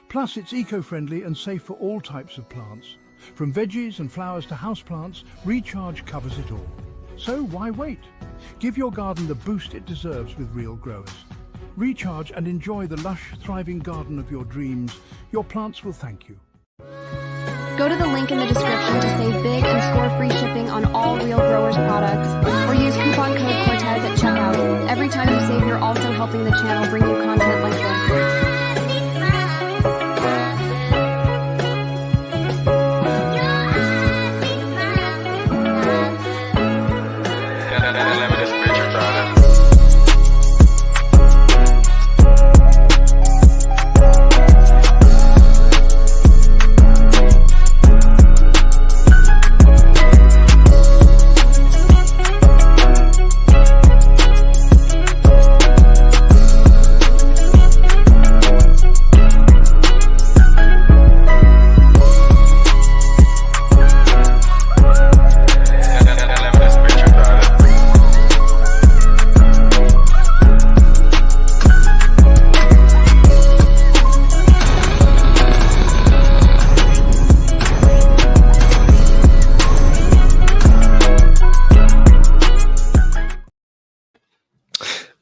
Plus, it's eco-friendly and safe for all types of plants. From veggies and flowers to houseplants, Recharge covers it all. So why wait? Give your garden the boost it deserves with Real Growers. Recharge and enjoy the lush, thriving garden of your dreams. Your plants will thank you. Go to the link in the description to save big and score free shipping on all Real Growers products, or use coupon code Cortez at checkout. Every time you save, you're also helping the channel bring you content like this.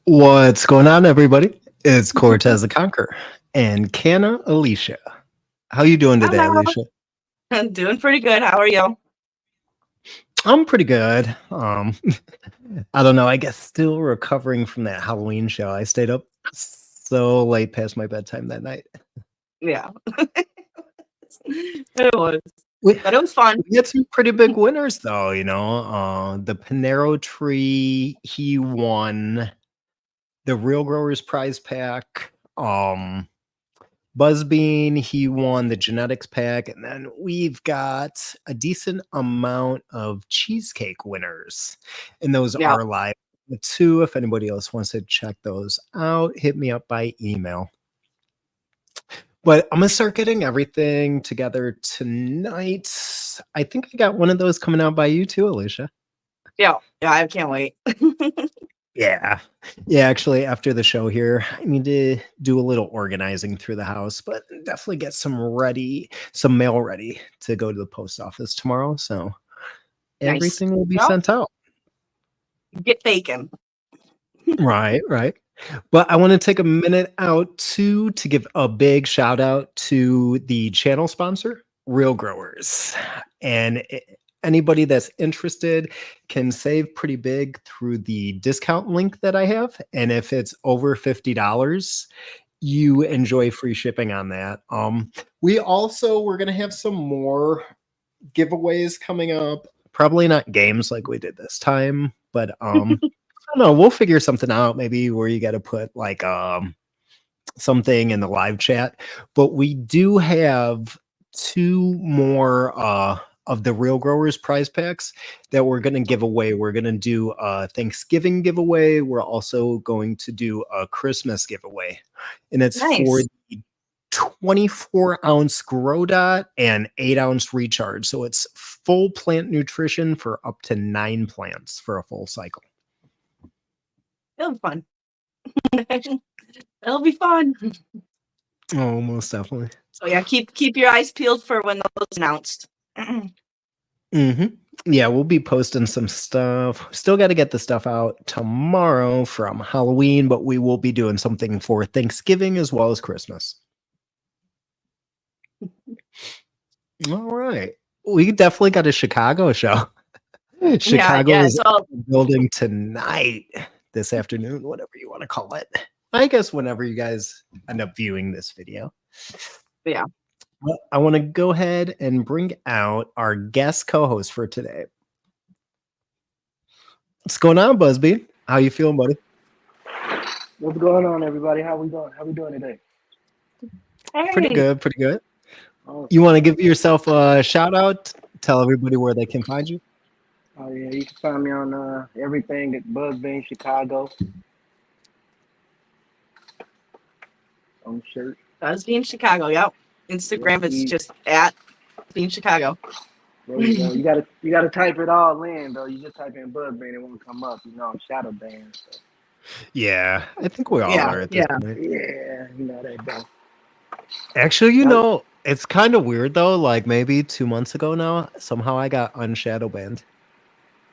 What's going on, everybody? It's Cortez the Conqueror and Canna Alicia. How you doing today, Hello. Alicia? I'm doing pretty good. How are you? I'm pretty good. I don't know. I guess still recovering from that Halloween show. I stayed up so late past my bedtime that night. Yeah. It was. We But it was fun. had some pretty big winners, though. The Panero Tree, he won the Real Growers prize pack. Buzzbean, he won the genetics pack, and then we've got a decent amount of cheesecake winners, and those Yeah. are live too. If anybody else wants to check those out, hit me up by email. But I'm gonna start getting everything together tonight. I think I got one of those coming out by you too, Alicia. Yeah. Yeah, I can't wait. Yeah. Yeah, actually, after the show here, I need to do a little organizing through the house, but definitely get some mail ready to go to the post office tomorrow. So Nice. everything will be Well, sent out. get bacon. Right. But I want to take a minute out to give a big shout out to the channel sponsor, Real Growers. And anybody that's interested can save pretty big through the discount link that I have. And if it's over $50, you enjoy free shipping on that. We're going to have some more giveaways coming up. Probably not games like we did this time, but I don't know. We'll figure something out, maybe where you got to put like something in the live chat. But we do have 2 more of the Real Growers prize packs that we're going to give away. We're going to do a Thanksgiving giveaway. We're also going to do a Christmas giveaway, and it's for Nice. the 24-ounce Grow Dot and 8-ounce Recharge. So it's full plant nutrition for up to 9 plants for a full cycle. It'll be fun. It'll be fun. Oh, most definitely. So yeah, keep your eyes peeled for when those announced. Yeah, we'll be posting some stuff. Still got to get the stuff out tomorrow from Halloween, but we will be doing something for Thanksgiving as well as Christmas. All right. We definitely got a Chicago show. Chicago Yeah. is So building tonight, this afternoon, whatever you want to call it. I guess whenever you guys end up viewing this video. yeah. Well, I want to go ahead and bring out our guest co-host for today. What's going on, Busby? How you feeling, buddy? What's going on, everybody? How we doing? How we doing today? Pretty Hey. good, pretty good. Oh, You want to give yourself a shout out? Tell everybody where they can find you. oh yeah, you can find me on everything at Buzzbean Chicago on the shirt. Does be in Chicago, yep. Instagram it's just at Being Chicago. There you go. You gotta type it all in though. You just type in Buzzbean, it won't come up. You know, I'm shadow banned. So. Yeah, I think we all Yeah, are at this yeah. point. Yeah, you know that though. Actually, it's kind of weird though. Like maybe 2 months ago now, somehow I got unshadow banned.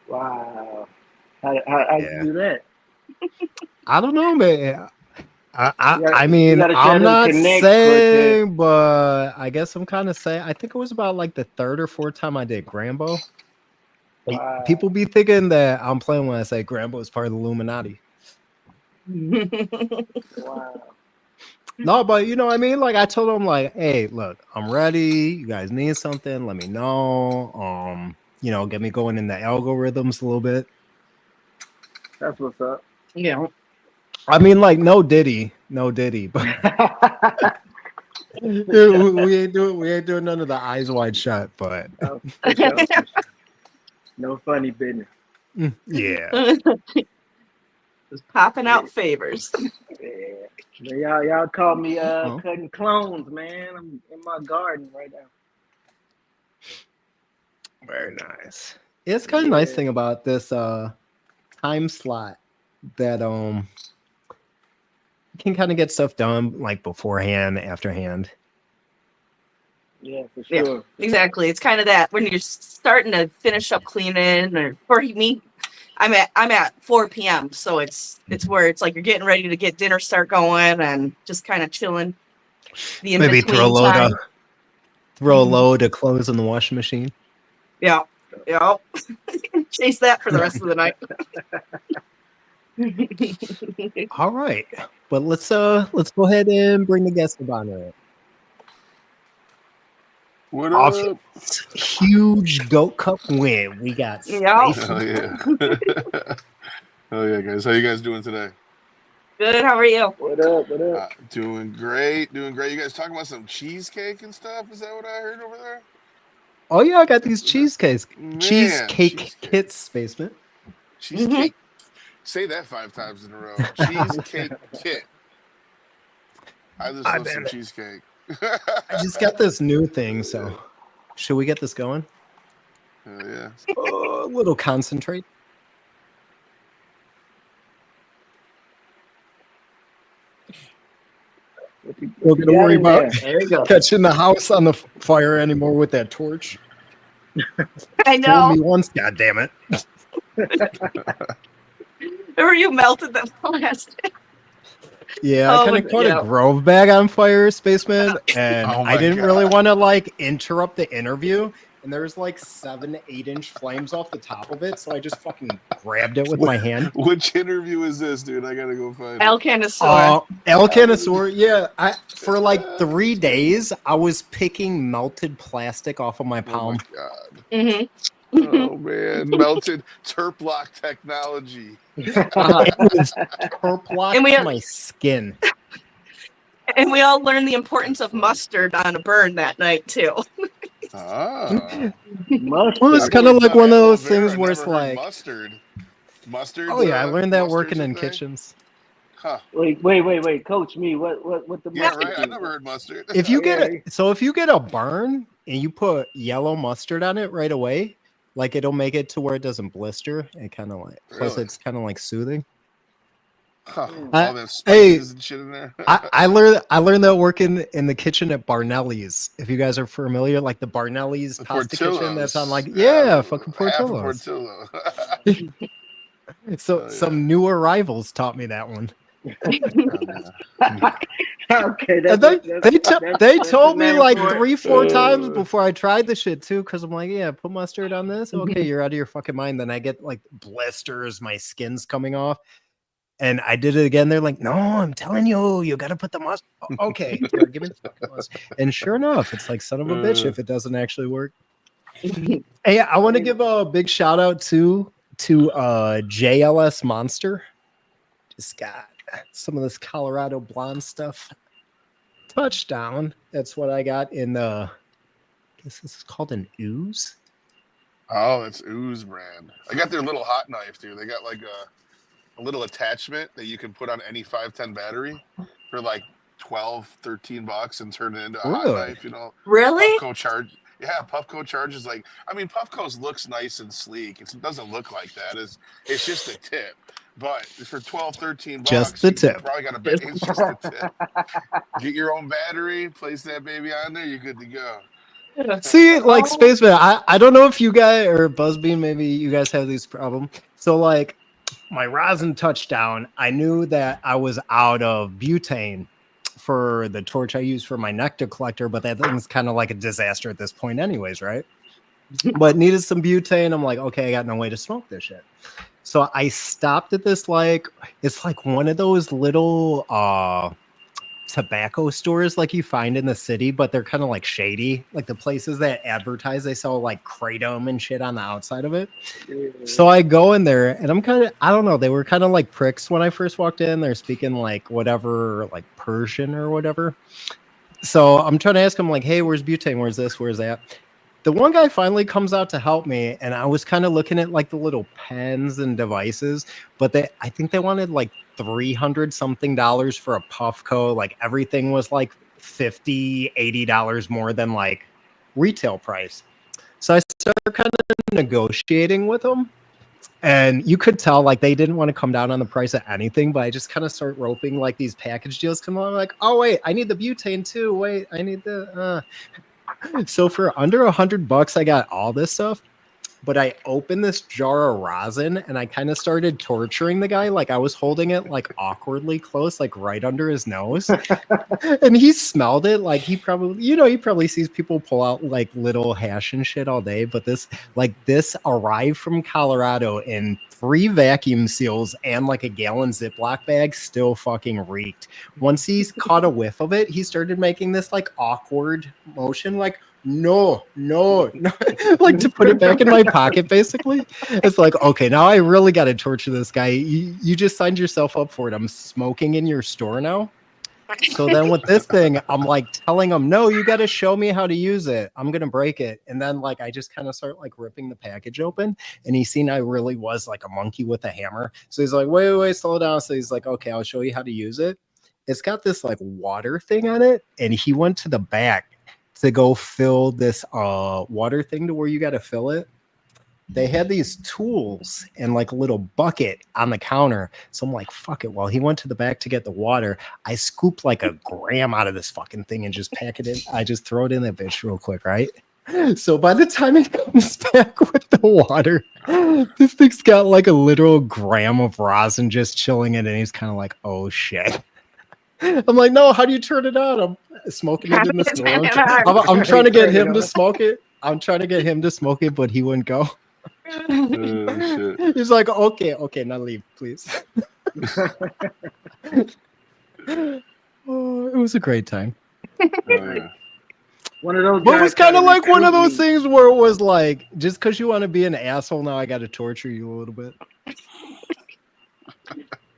Wow. How you do that? I don't know, man. You gotta share I'm them not connects, Cortez. saying, but I guess I'm kind of saying. I think it was about like the third or fourth time I did Grambo. Like, Wow. people be thinking that I'm playing when I say Grambo is part of the Illuminati. Wow. No, but you know what I mean? Like I told them, like, hey, look, I'm ready. You guys need something, let me know. Get me going in the algorithms a little bit. That's what's up. Yeah. I mean, like, no Diddy, but dude, we ain't doing none of the eyes wide shut, but Oh, for sure, for sure. No funny business. yeah. Just popping out favors. Yeah. Y'all call me Oh. cutting clones, man. I'm in my garden right now. Very nice. It's kind of nice thing about this time slot that you can kind of get stuff done like beforehand, afterhand. Yeah, for Yeah, sure. exactly. It's kind of that when you're starting to finish up cleaning, or for me, I'm at 4 p.m. So it's where it's like you're getting ready to get dinner start going and just kind of chilling. The in Maybe throw a between time. load of clothes in the washing machine. Yeah. Chase that for the rest of the night. All right, but let's go ahead and bring the guest of honor in. What Off up? huge Goat Cup win. We got Yeah. Space. Oh yeah. Oh yeah, guys. How you guys doing today? Good. How are you? What up? What up? Doing great. You guys talking about some cheesecake and stuff? Is that what I heard over there? Oh yeah, I got these cheesecake cheesecake. kits, Spacement. Cheesecake. Say that 5 times in a row. Cheesecake kit. I just love some cheesecake. I just got this new thing, so should we get this going? Yeah. A little concentrate. We're gonna worry about catching the house on the fire anymore with that torch. I know. Fool me once, god damn it. Remember you melted them last day? Yeah, I kind of caught a Grove bag on fire, Spaceman, and I didn't really want to like interrupt the interview. And there's like 7 8-inch flames off the top of it, so I just fucking grabbed it with my hand. Which interview is this, dude? I gotta go find El it. Canisaur. El Canisaur, yeah. For like 3 days, I was picking melted plastic off of my palm. Oh my god. Oh man, melted Terplock technology. It was Terplock to my skin. And we all learned the importance of mustard on a burn that night too. Well, it's kind of like one of those things where it's like mustard. Oh yeah, I learned that working in kitchens. Huh. Wait, coach me. What the mustard? Yeah, right. I never heard mustard. If you get a burn and you put yellow mustard on it right away, like it'll make it to where it doesn't blister and kind of like plus it's kind of like soothing. Huh. All that spices and shit in there. I learned that working in the kitchen at Barnelli's. If you guys are familiar, like the Barnelli's pasta kitchen that's on like fucking Portillo's. So some new arrivals taught me that one. Okay, they told me like 3-4 times before I tried the shit too, because I'm like, yeah, put mustard on this. Okay, you're out of your fucking mind. Then I get like blisters, my skin's coming off. And I did it again. They're like, no, I'm telling you got to put the mustard. Okay, here, give me the fucking mustard. And sure enough, it's like son of a bitch if it doesn't actually work. Hey, I want to give a big shout out to JLS Monster. Just got some of this Colorado blonde stuff. Touchdown. That's what I got in I guess this is called an ooze. Oh, it's Ooze brand. I got their little hot knife, dude. They got like a little attachment that you can put on any 510 battery for like $12-13 and turn it into a hot knife, Really? Puffco charge. Yeah, Puffco charges like, I mean, Puffco's looks nice and sleek. It doesn't look like that. It's just a tip. But for 12, 13 Just bucks, the you tip. probably got to bet it's just the tip. Get your own battery, place that baby on there, you're good to go. See, like Oh, Spaceman, I don't know if you guys or Buzzbean, maybe you guys have these problems. So like my rosin touchdown, I knew that I was out of butane for the torch I use for my nectar collector, but that thing's kind of like a disaster at this point anyways, right? But needed some butane. I'm like, okay, I got no way to smoke this shit. So I stopped at this, like, it's like one of those little tobacco stores like you find in the city, but they're kind of like shady. Like the places that advertise, they sell like kratom and shit on the outside of it. So I go in there and I'm kind of, I don't know, they were kind of like pricks when I first walked in. They're speaking like whatever, like Persian or whatever. So I'm trying to ask them like, hey, where's butane? Where's this? Where's that? The one guy finally comes out to help me, and I was kind of looking at like the little pens and devices, but I think they wanted like $300 something for a Puffco. Like everything was like $50, $80 more than like retail price. So I started kind of negotiating with them, and you could tell like they didn't want to come down on the price of anything, but I just kind of start roping like these package deals come along, like, oh wait, I need the butane too. Wait, I need the so for under $100, I got all this stuff. But I opened this jar of rosin and I kind of started torturing the guy. Like I was holding it like awkwardly close, like right under his nose. And he smelled it. Like he probably, he probably sees people pull out like little hash and shit all day. But this arrived from Colorado in 3 vacuum seals and like a gallon Ziploc bag, still fucking reeked. Once he's caught a whiff of it, he started making this like awkward motion, like, no, like to put it back in my pocket, basically. It's like, okay, now I really got to torture this guy. You just signed yourself up for it. I'm smoking in your store now. So then with this thing, I'm like telling him, no, you got to show me how to use it. I'm going to break it. And then like, I just kind of start like ripping the package open, and he's seen I really was like a monkey with a hammer. So he's like, wait, slow down. So he's like, okay, I'll show you how to use it. It's got this like water thing on it. And he went to the back to go fill this water thing to where you got to fill it. They had these tools and like a little bucket on the counter. So I'm like, fuck it. While he went to the back to get the water, I scooped like a gram out of this fucking thing and just pack it in. I just throw it in that bitch real quick, right? So by the time he comes back with the water, this thing's got like a literal gram of rosin just chilling in it. And he's kind of like, oh shit. I'm like, no, how do you turn it on? I'm smoking it in the store. I'm trying to get him to smoke it. I'm trying to get him to smoke it, but he wouldn't go. Oh, shit. He's like, okay, now leave, please. Oh, it was a great time. Oh, yeah. One of those. But it was kind of like one of those things. things where it was like, just because you want to be an asshole, now I got to torture you a little bit.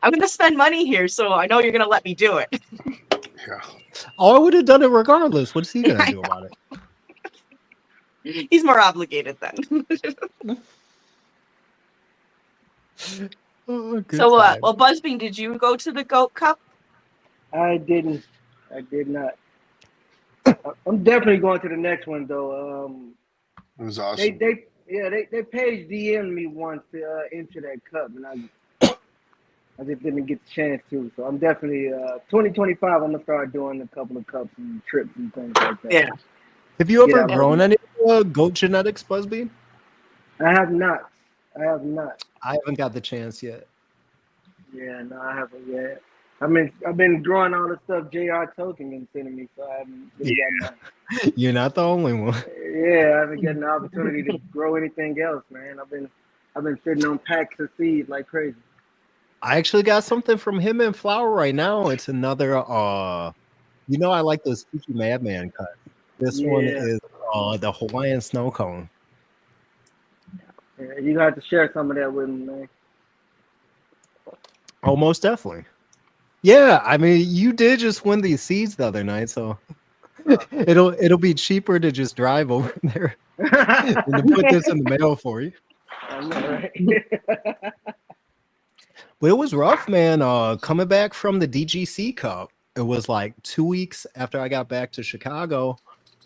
I'm going to spend money here, so I know you're going to let me do it. Yeah. Oh, I would have done it regardless. What's he gonna do about it? He's more obligated then. Oh, good So, time. well, Buzzbean, did you go to the Goat Cup? I didn't. I did not. I'm definitely going to the next one though. It was awesome. They page DM'd me once to enter that cup, and I just didn't get the chance to. So I'm definitely 2025. I'm gonna start doing a couple of cups and trips and things like that. Yeah. Have you ever Yeah, grown any goat genetics, Buzzbean? I have not. I haven't got the chance yet. Yeah, no, I haven't yet. I've been growing all the stuff J.R. Token been sending me, so I haven't really gotten that. You're not the only one. Yeah, I haven't gotten the opportunity to grow anything else, man. I've been sitting on packs of seeds like crazy. I actually got something from him in flower right now. It's another I like those Kiki Madman cuts. This one is the Hawaiian snow cone. Yeah, you got to share some of that with me, man. Oh, most definitely. Yeah, I mean, you did just win these seeds the other night, so it'll be cheaper to just drive over there than to put this in the mail for you. I know, right? But it was rough, man. Coming back from the DGC Cup, it was like 2 weeks after I got back to Chicago.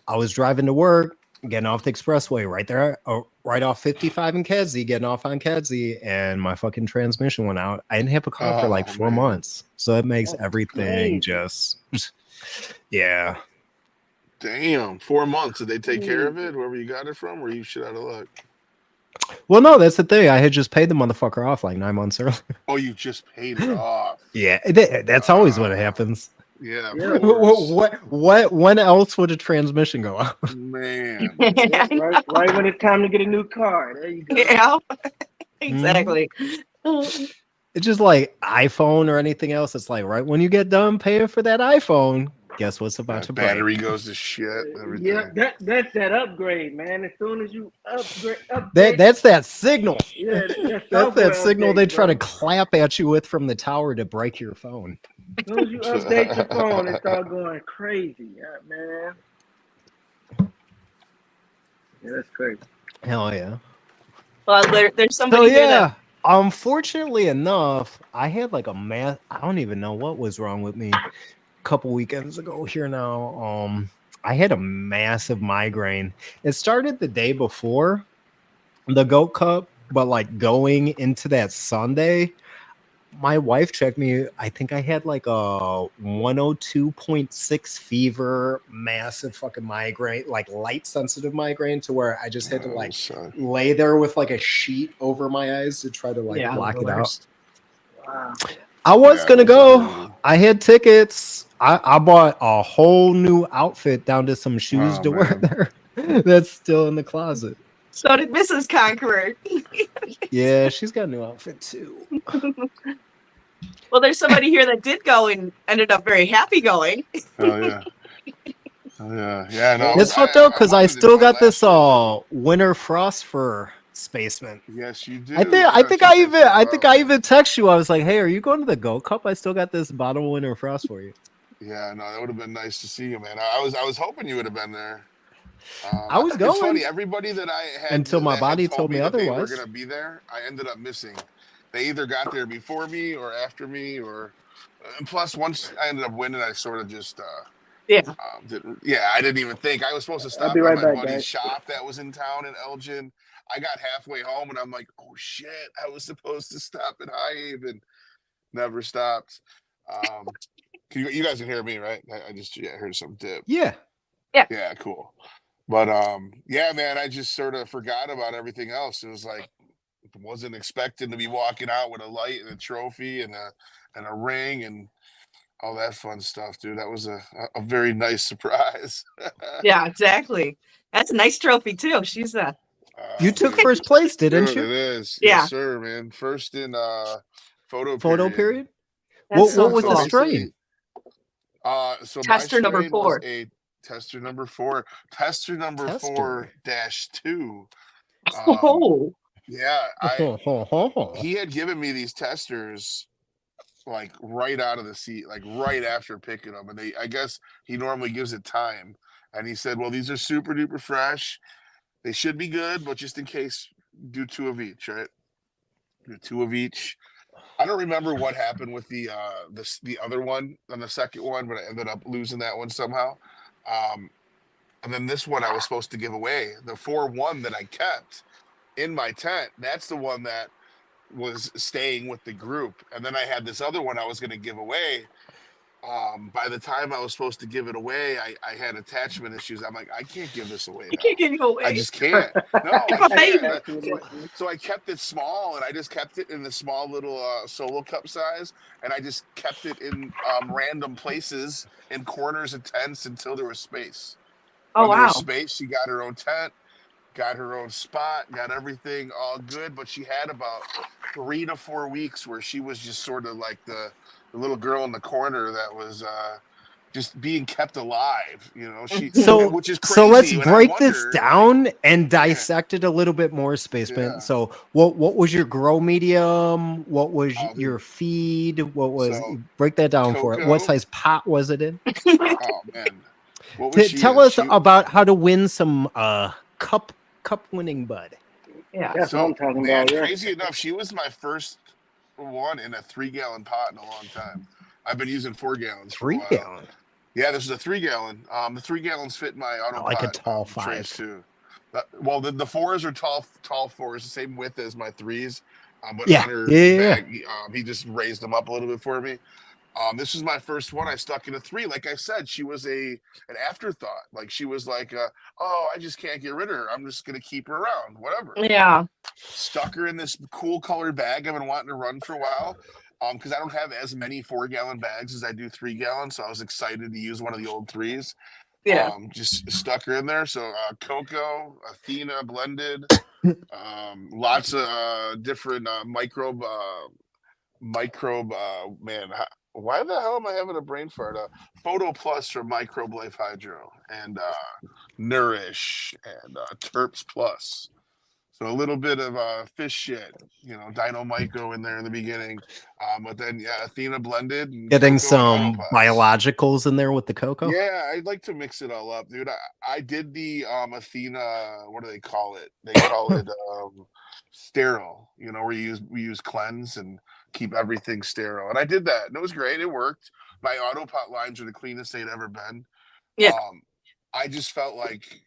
I was driving to work. getting off the expressway right there, right off 55 in Kedzie, getting off on Kedzie, and my fucking transmission went out. I didn't have a car for like 4 months, so it makes That's everything crazy. just, yeah. Damn, 4 months. Did they take care of it? Whoever you got it from, or you shit out of luck? Well, no, that's the thing. I had just paid the motherfucker off like 9 months earlier. Oh, you just paid it off. Yeah, that's always what happens. Yeah, Yeah. of course. When else would a transmission go out? Man. Yeah, right when it's time to get a new car. There you go. Yeah, exactly. It's just like iPhone or anything else. It's like right when you get done paying for that iPhone, guess what's about to break? Battery goes to shit. Everything. Yeah, that's that upgrade, man. As soon as you upgrade That's that signal. yeah, That's that signal they try to bro. clap at you with from the tower to break your phone. As soon as you update your phone, it start going crazy, man. Yeah, that's crazy. Hell yeah. Well, there's So somebody here yeah, that unfortunately enough, I had like I don't even know what was wrong with me a couple weekends ago here now. I had a massive migraine. It started the day before the Goat Cup, but like going into that Sunday, my wife checked me. I think I had like a 102.6 fever, massive fucking migraine, like light sensitive migraine, to where I just had to like lay there with like a sheet over my eyes to try to like block it out. Wow. I was gonna go. I had tickets. I bought a whole new outfit down to some shoes to wear there. That's still in the closet. So did Mrs. Conqueror. Yeah, she's got a new outfit too. Well, there's somebody here that did go and ended up very happy going. Oh yeah. Oh yeah. Yeah. No. It's fucked up because I still got this winter frost fur spacement. Yes, you do. I think I even text you. I was like, "Hey, are you going to the Goat Cup? I still got this bottle of winter frost for you." Yeah, no, that would have been nice to see you, man. I was hoping you would have been there. I was going. It's funny. Everybody that I had until my body told me otherwise. They were gonna be there. I ended up missing. They either got there before me or after me, or and plus once I ended up winning, I sort of just I didn't even think. I was supposed to stop at my buddy's shop that was in town in Elgin. I got halfway home and I'm like, oh shit, I was supposed to stop at High Haven. Never stopped. You guys can hear me, right? I just heard some dip. Yeah. Yeah, cool. But yeah, man, I just sort of forgot about everything else. It was like wasn't expecting to be walking out with a light and a trophy and a ring and all that fun stuff, dude. That was a very nice surprise. Yeah, exactly. That's a nice trophy too. She's you took first place, didn't you? It is. Yeah. Yes, sir, man. First in photo period. What was the strain? So tester number 4. Tester number 4. Tester number 4-2. Oh. Yeah, he had given me these testers like right out of the seat, like right after picking them, and I guess he normally gives it time, and he said, well, these are super duper fresh, they should be good, but just in case, do 2 of each, right? Do 2 of each. I don't remember what happened with the other one on the second one, but I ended up losing that one somehow. And then this one I was supposed to give away, the 4-1 that I kept in my tent. That's the one that was staying with the group. And then I had this other one I was going to give away. By the time I was supposed to give it away, I had attachment issues. I'm like, I can't give this away. You can't give it away. I just can't. No, I can't. So I kept it small, and I just kept it in the small little solo cup size, and I just kept it in random places in corners of tents until there was space. Oh, when wow. there was space, she got her own tent, got her own spot, got everything all good, but she had about 3 to 4 weeks where she was just sort of like the little girl in the corner that was just being kept alive, you know. Which is crazy. So let's break this down and dissect it a little bit more, Spaceman. Yeah. So what was your grow medium? What was your feed? What was break that down for it? What size pot was it in? Oh man. Tell us about how to win some cup winning bud. Yeah, that's what I'm talking about. Crazy enough, she was my first one in a 3-gallon pot in a long time. I've been using 4 gallons. 3 gallon. Yeah, this is a 3-gallon. The 3 gallons fit in my auto I like a pot tall trays 5. too. Well, the 4s are tall 4s, the same width as my 3s. But Yeah, Hunter yeah. he just raised them up a little bit for me. This is my first one. I stuck in a 3. Like I said, she was an afterthought. Like she was like, oh, I just can't get rid of her. I'm just gonna keep her around, whatever. Yeah. Stuck her in this cool colored bag I've been wanting to run for a while. Because I don't have as many 4-gallon bags as I do 3-gallon, so I was excited to use one of the old 3s. Yeah. Just stuck her in there. So cocoa, Athena blended, lots of different microbe. Man, why the hell am I having a brain fart? Photo Plus from Microbe Life Hydro and Nourish and Terps Plus. So a little bit of fish shit, Dino Myco in there in the beginning. But then, yeah, Athena blended and Getting cocoa and some autopots. biologicals in there with the cocoa. Yeah, I'd like to mix it all up, dude. I did the Athena, what do they call it? They call it sterile, where we use cleanse and keep everything sterile. And I did that, and it was great. It worked. My autopot lines are the cleanest they'd ever been. Yeah. I just felt like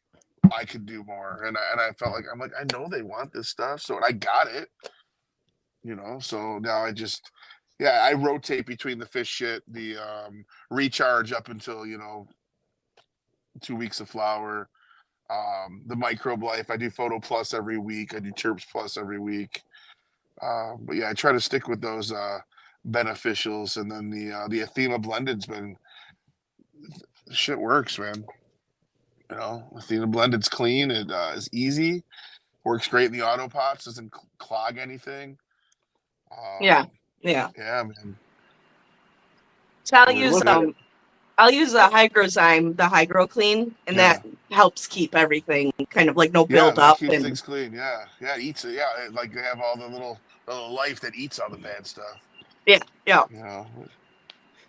I could do more, and I felt like I know they want this stuff, so I got it, So now I rotate between the fish shit, the recharge up until 2 weeks of flour, the Microbe Life. I do Photo Plus every week. I do Terps Plus every week. But yeah, I try to stick with those beneficials, and then the Athena blended's been shit works, man. Athena blended's clean. It is easy. Works great in the auto pots. Doesn't clog anything. Yeah. Yeah, man. So I'll Really use good. I'll use the Hygrozyme, the Hydro Clean, and that helps keep everything kind of like no build that up. keeps And things clean. Yeah, it eats it. Yeah, like they have all the little life that eats all the bad stuff. yeah.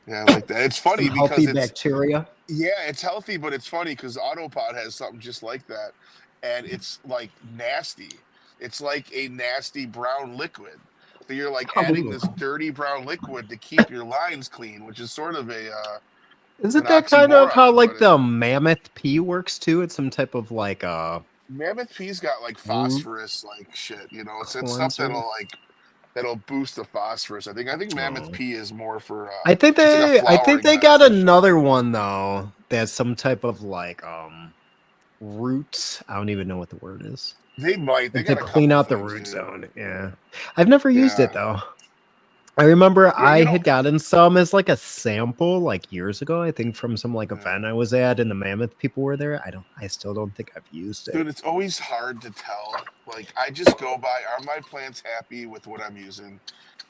Yeah, like that. It's funny Some because healthy it's bacteria. yeah, it's healthy, but it's funny because Autopod has something just like that, and it's like nasty. It's like a nasty brown liquid. So you're like adding this dirty brown liquid to keep your lines clean, which is sort of Isn't an that kind of how oxymoron, like but the mammoth pea works too? It's some type of like Mammoth P's got like phosphorus like shit. It's stuff cleanser. that'll boost the phosphorus. I think Mammoth Oh. P is more for. I think it's like a they flowering got beneficial. another one though. That's some type of like root. I don't even know what the word is. They might. They To got a clean couple out the things, root too. zone. Yeah. I've never used Yeah. it though. I remember Yeah, I had gotten some as like a sample like years ago, I think from some like event I was at and the Mammoth people were there. I still don't think I've used it. Dude, it's always hard to tell. Like, I just go by, are my plants happy with what I'm using?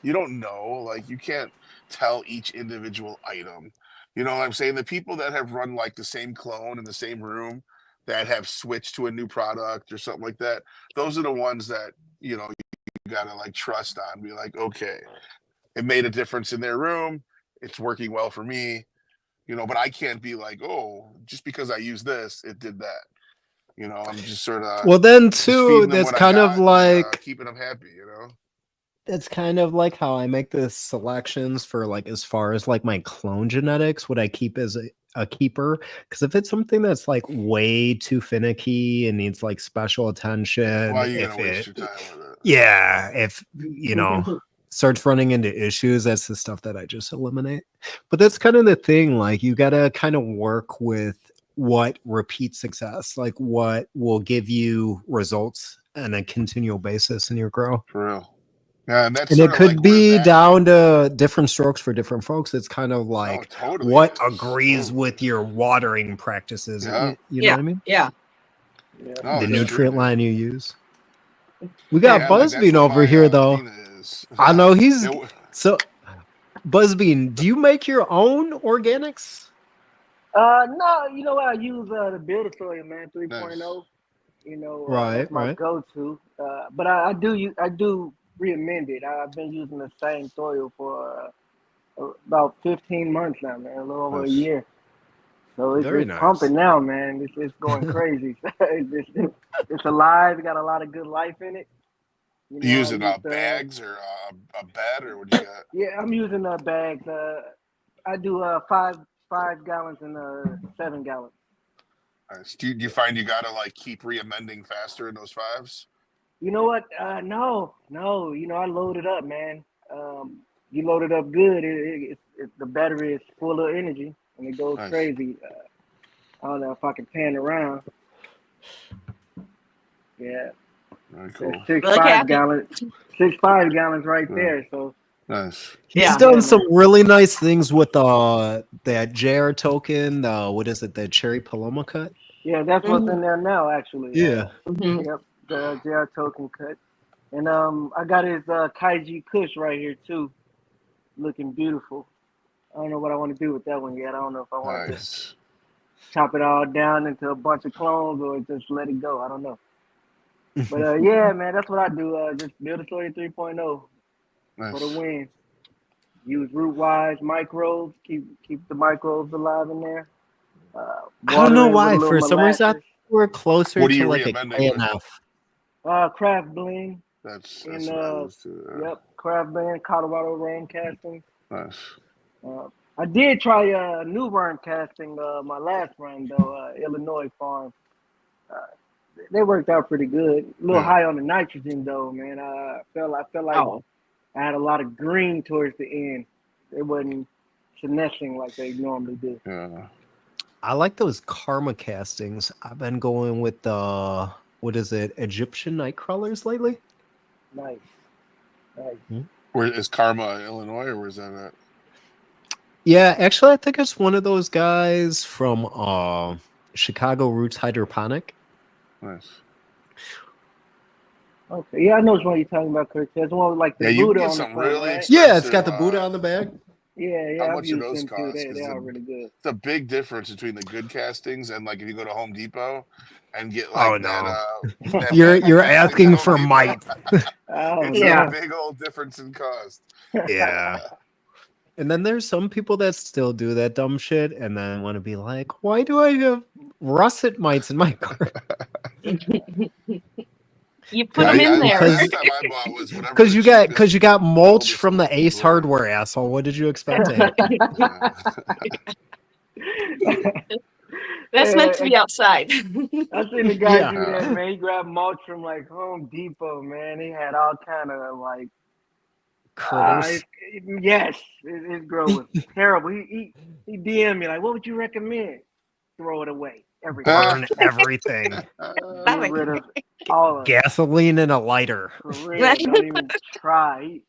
You don't know. Like, you can't tell each individual item. You know what I'm saying? The people that have run like the same clone in the same room that have switched to a new product or something like that, those are the ones that, you gotta like trust on. Be like, okay, it made a difference in their room. It's working well for me, but I can't be like, oh, just because I use this, it did that. I'm just sort of well then just too, feeding them that's what I kind of got like and keeping them happy, that's kind of like how I make the selections for like as far as like my clone genetics, what I keep as a keeper. Because if it's something that's like way too finicky and needs like special attention, Well, you're if gonna waste it your time with it. yeah, if starts running into issues, that's the stuff that I just eliminate. But that's kind of the thing, like you gotta kind of work with what repeat success, like what will give you results on a continual basis in your grow. For real. Yeah, and that's And sort it of like could where be that. down to different strokes for different folks. It's kind of like totally what is. agrees with your watering practices. Yeah. You know what I mean? Yeah. No, The it's nutrient true, line you use. We got Yeah, like that's Buzzbean what over my here though. Athena is. I know he's It- so Buzzbean, do you make your own organics? No, you know what? I use the Builder Soil, man, 3.0. Right, That's my right. go-to. But I do recommend it. I've been using the same soil for about 15 months now, man, a little over a year. So Very it's nice. pumping now, man. It's going crazy. It's alive. It got a lot of good life in it. You using I use bags or a bed or what do you got? yeah, I'm using bags. I do 5 5 gallons and 7 gallons. Nice. Do you find you gotta like keep re-amending faster in those fives? You know what? No. You know, I loaded up, man. You load it up good. The battery is full of energy and it goes Nice. crazy. I don't know if I can pan around. Yeah, Very cool. that's 6 Look 5 happy. gallons. 6 5 gallons right Yeah. there. So Nice. He's Yeah. done Yeah, some man. really nice things with that JR token. What is it? The Cherry Paloma cut. Yeah, that's what's in Mhm. there now, actually. Yeah. Mhm. Yep, the JR token cut. And I got his Kaiji Kush right here too, looking beautiful. I don't know what I want to do with that one yet. I don't know if I want to just Nice. chop it all down into a bunch of clones or just let it go. I don't know. But yeah, man, that's what I do. Just build a Story 3.0 for the Nice. win. Use root-wise microbes. Keep the microbes alive in there. I don't Water know it with a why. little For some reason, I thought molasses. we're closer What are to you like a re-amending with? KNF. Craft bling That's and what I was too. yep, craft bling, Colorado worm casting. Nice. I did try new worm casting my last run though, Illinois farm. Uh, they worked out pretty good. A little Yeah. high on the nitrogen though, man. I felt like Oh. I had a lot of green towards the end. They wasn't finessing like they normally do. Yeah. I like those karma castings. I've been going with the what is it, Egyptian night crawlers lately. Nice. Where is Karma, Illinois, or where's that at? Yeah, actually, I think it's one of those guys from Chicago Roots Hydroponic. Nice. Okay. Yeah, I know which one you're talking about, Cortez. The one with like the Yeah, you can Buddha get on the some front, really right? Yeah, it's got expensive. the Buddha on the back. Yeah, How I've much do used those them too. cost? They Because are really good. it's a big difference between the good castings and like if you go to Home Depot and get Oh like no, that you're casting asking at for Home Depot. might. Oh It's Yeah. a big old difference in cost. Yeah. And then there's some people that still do that dumb shit and then want to be like, why do I have russet mites in my car? You put them in there. Last time I bought was whatever. Because the you got cheapest, mulch oldest from the Ace were. Hardware asshole. What did you expect to happen? That's meant to be outside. I seen the guy Yeah. do that, man. He grabbed mulch from like Home Depot, man. He had all kind of like Critters. yes, his grow was terrible. He DM'd me like, what would you recommend? Throw it away. Everything. Burn everything. Get rid of all of it. Gasoline and a lighter. For real. Don't even try.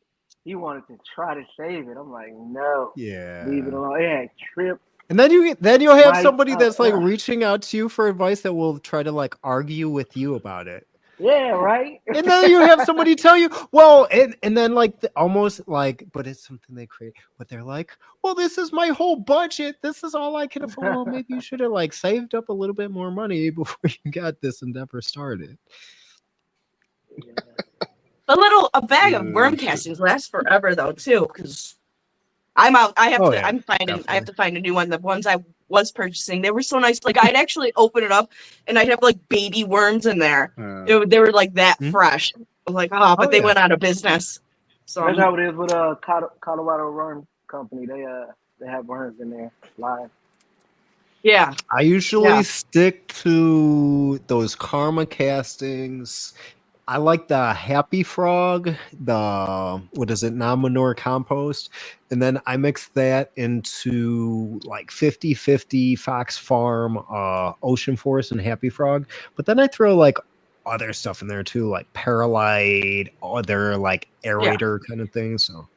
He wanted to try to save it. I'm like, no. Yeah. Leave it alone. It had trips. And then you'll have Mites. somebody that's like reaching out to you for advice that will try to like argue with you about it. Yeah, right? And then you have somebody tell you, well, and then like almost like, but it's something they create. But they're like, well, this is my whole budget. This is all I can afford. Well, maybe you should have like saved up a little bit more money before you got this endeavor started. A bag of worm castings lasts forever though too, because I'm out. I have to find a new one. The ones I was purchasing, they were so nice. Like I'd actually open it up and I'd have like baby worms in there. They were like that fresh. I was like, but they went out of business. So that's how it is with Colorado Worm Company. They have worms in there live. Yeah. I usually stick to those karma castings. I like the Happy Frog, the non-manure compost, and then I mix that into like 50-50 Fox Farm, Ocean Forest, and Happy Frog. But then I throw like other stuff in there too, like Perlite, other like aerator kind of things. So,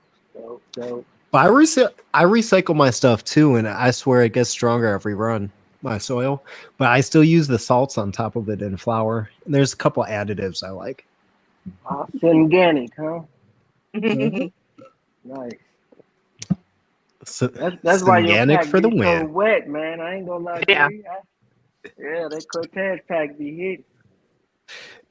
dope. But I recycle my stuff too, and I swear it gets stronger every run. My soil, but I still use the salts on top of it in flour. And there's a couple additives I like. Organic, huh? Nice. So that's why your organic pack for the be win. so wet, man. I ain't gonna lie to you. Yeah, that Cortez pack be hit.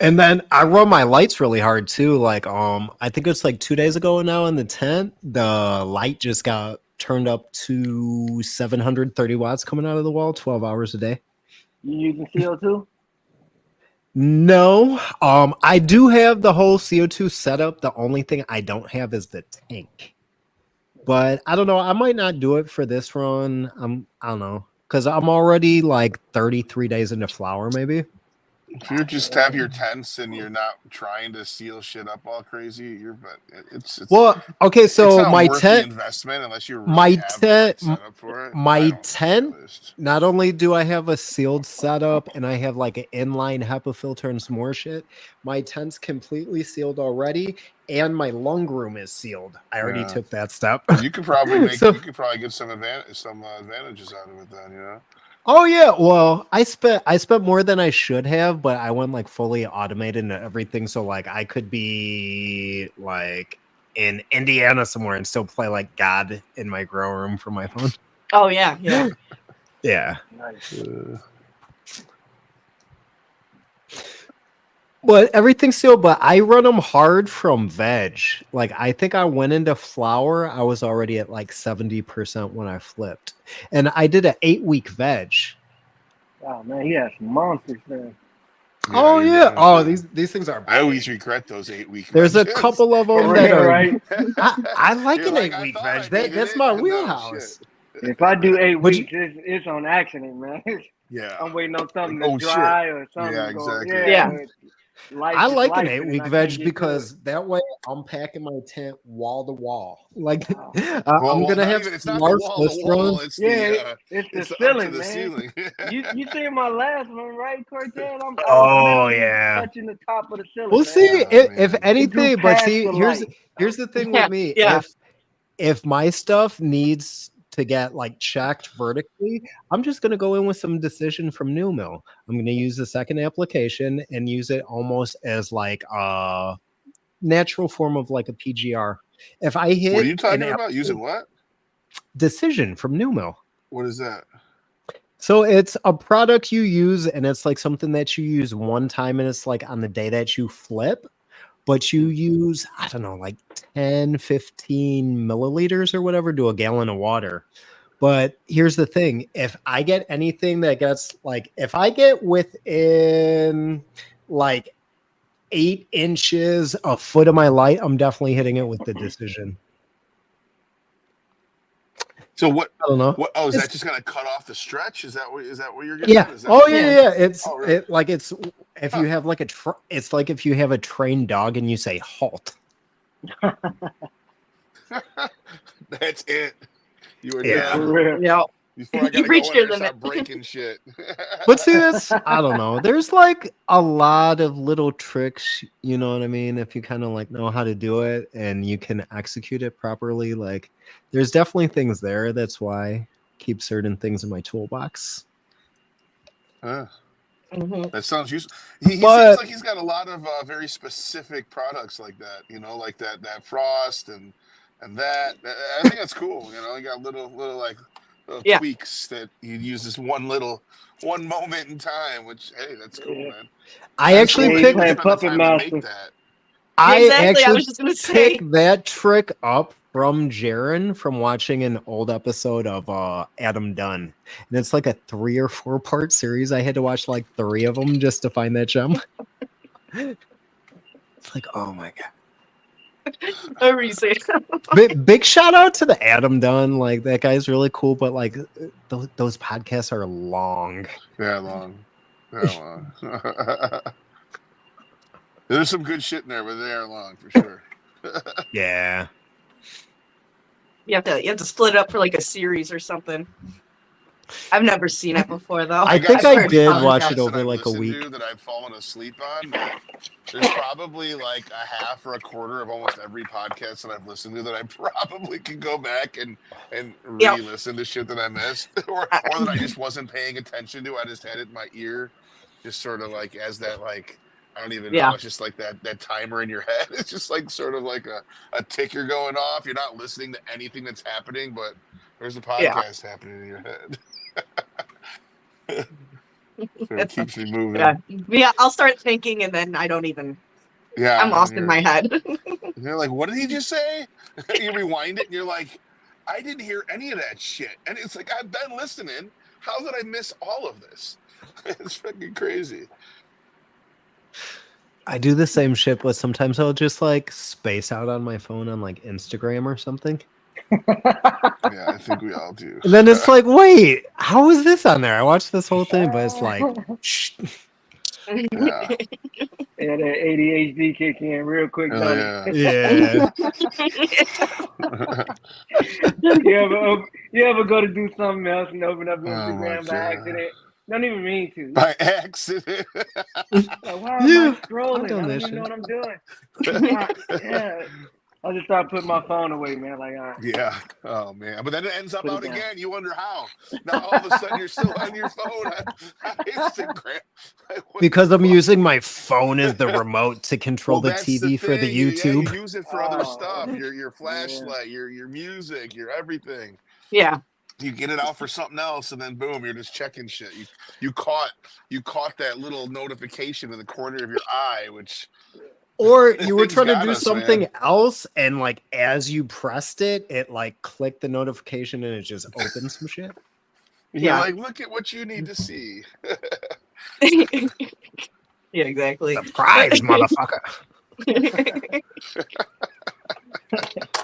And then I run my lights really hard too. Like I think it's like 2 days ago now in the tent, the light just got turned up to 730 watts coming out of the wall, 12 hours a day. You using CO2? No. I do have the whole CO2 setup. The only thing I don't have is the tank. But I don't know. I might not do it for this run. I don't know, because I'm already like 33 days into flower, maybe. If you just have your tents and you're not trying to seal shit up all crazy, it's Well, okay, it's so not my worth the tent, investment unless you my really have the right tent, setup for it. I my don't think, tent. at least. Not only do I have a sealed setup and I have like an inline HEPA filter and some more shit, my tent's completely sealed already, and my lung room is sealed. I already Yeah. took that step. You could probably So, you could probably get some advantages out of it then, you know. oh yeah, well, I spent more than I should have, but I went like fully automated and everything, so like I could be like in Indiana somewhere and still play like God in my grow room from my phone. Oh yeah, yeah. Yeah. Nice. But everything's still, but I run them hard from veg. Like I think I went into flower, I was already at like 70% when I flipped. And I did an 8-week veg. Oh man, he has some monsters, man. Oh you're yeah. doing Oh, shit. these things are I always big. regret those 8-week. There's a veggies. couple of them For that real, are right? I like You're an like, I 8-week thought veg. I needed That's it. my No, wheelhouse. If I do 8 Would you weeks, it's on accident, man. Yeah. I'm waiting on something Oh to shit. dry or something Yeah, to go. exactly. Yeah, Yeah. life I is like an life, and 8-week I can't veg get to it. because that way I'm packing my tent wall to wall. Like Wow. I'm Well, gonna not have even. It's some not the wall marshmallows to thrown. wall. It's Yeah, it's it's the up to ceiling, the man. ceiling. You seen my last one, right, Cortez? I was Oh literally yeah. touching the top of the ceiling, We'll man. see if Man. It grew anything, but past see, the here's light. here's the thing with Yeah, me. yeah. If my stuff needs to get like checked vertically, I'm just gonna go in with some decision from New Mill. I'm gonna use the second application and use it almost as like a natural form of like a PGR. If I What are hit you an talking about? Using what? decision from New Mill. What is that? So it's a product you use and it's like something that you use one time and it's like on the day that you flip, but you use, I don't know, like 10, 15 milliliters or whatever to a gallon of water. But here's the thing. If I get anything that gets like, if I get within like 8 inches, a foot of my light, I'm definitely hitting it with the decision. So what? I don't know. What? Oh, is It's- that just gonna cut off the stretch? Is that what you're getting? Yeah. At? Is that Oh yeah, yeah. It's Oh, really? it, like it's if you have like it's like if you have a trained dog and you say halt. That's it. You were Yeah. For done. real. Yeah. Before I You gotta reached go in your there and limit. start breaking shit. But see, that's I don't know. There's like a lot of little tricks, you know what I mean? If you kind of like know how to do it and you can execute it properly, like there's definitely things there. That's why I keep certain things in my toolbox. Mhm. That sounds useful. He But- seems like he's got a lot of very specific products like that. You know, like that frost and that. I think that's cool. You know, he got little like little Yeah. tweaks that you use this one moment in time. Which hey, that's cool, Yeah. man. I That's actually cool that He you picked would playing spend the Puppet time to Master. make that. I Exactly, I actually was just gonna say. picked that trick up from Jaron from watching an old episode of Adam Dunn. And it's like a 3 or 4 part series. I had to watch like 3 of them just to find that gem. It's like, oh my god. Whatever you say. Big shout out to the Adam Dunn. Like that guy's really cool, but like those podcasts are long. Yeah, long. Yeah, long. There's some good shit in there, but they are long for sure. Yeah. You have to split it up for like a series or something. I've never seen it before though. I got think so I many did podcasts watch it that over I've like a listened week. to that I've fallen asleep on. There's probably like a half or a quarter of almost every podcast that I've listened to that I probably can go back and Yep. re-listen to shit that I missed or that I just wasn't paying attention to. I just had it in my ear, just sort of like as that like I don't even Yeah. know. It's just like that timer in your head. It's just like sort of like a ticker going off. You're not listening to anything that's happening, but there's a podcast happening in your head. So it keeps me moving. Yeah, I'll start thinking and then I don't even. Yeah, I'm lost in my head. You're like, what did he just say? You rewind it, and you're like, I didn't hear any of that shit. And it's like, I've been listening. How did I miss all of this? It's fucking crazy. I do the same shit, but sometimes I'll just like space out on my phone on like Instagram or something. Yeah, I think we all do. And then it's like, wait, how is this on there? I watched this whole thing, but it's like, shh. Yeah. Yeah, that ADHD kick in real quick, Oh don't yeah. Yeah. it? You ever go to do something else and open up Oh my Instagram by God. accident? Don't even mean to. By accident. Like, why am Yeah, I scrolling? I've done I don't that even shit. know what I'm doing. Yeah. I just start putting my phone away, man. Like, Yeah. Oh man. But then it ends up Put it out down. again. You wonder how. Now all of a sudden you're still on your phone on Instagram. Like, what Because the I'm fuck? using my phone as the remote to control the that's TV for the thing. You YouTube. use it for other Oh, stuff. Your flashlight, your music, your everything. Yeah. You get it out for something else, and then boom, you're just checking shit. You caught that little notification in the corner of your eye, which Or you were things trying to got do us, something man. else, and like as you pressed it, it like clicked the notification and it just opened some shit. You're Yeah. like, look at what you need to see. Yeah, exactly. Surprise, motherfucker.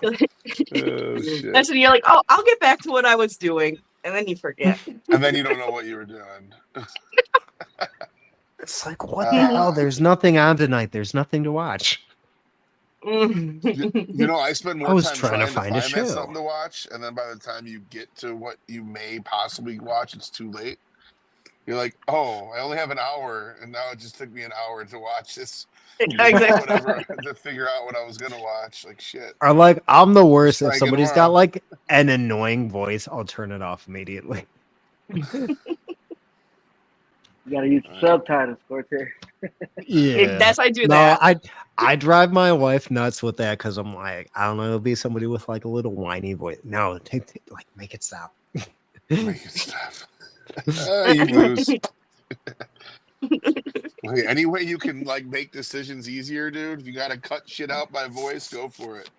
Oh shit! That's when you're like, oh, I'll get back to what I was doing. And then you forget. And then you don't know what you were doing. It's like, what the hell? There's nothing on tonight. There's nothing to watch. You know, I spend more I was time trying to find a that show. something to watch, and then by the time you get to what you may possibly watch, it's too late. You're like, oh, I only have an hour, and now it just took me an hour to watch this. Exactly. Whatever, to figure out what I was gonna watch. Like shit. Or like, I'm the worst. If Strike somebody's tomorrow. got like an annoying voice, I'll turn it off immediately. you gotta use subtitles, Cortez. Yeah, That's I do no, that. I drive my wife nuts with that because I'm like, I don't know, it'll be somebody with like a little whiny voice. No, like make it stop. Make it stop. You lose. Wait, any way you can like make decisions easier, dude? If you gotta cut shit out by voice, go for it.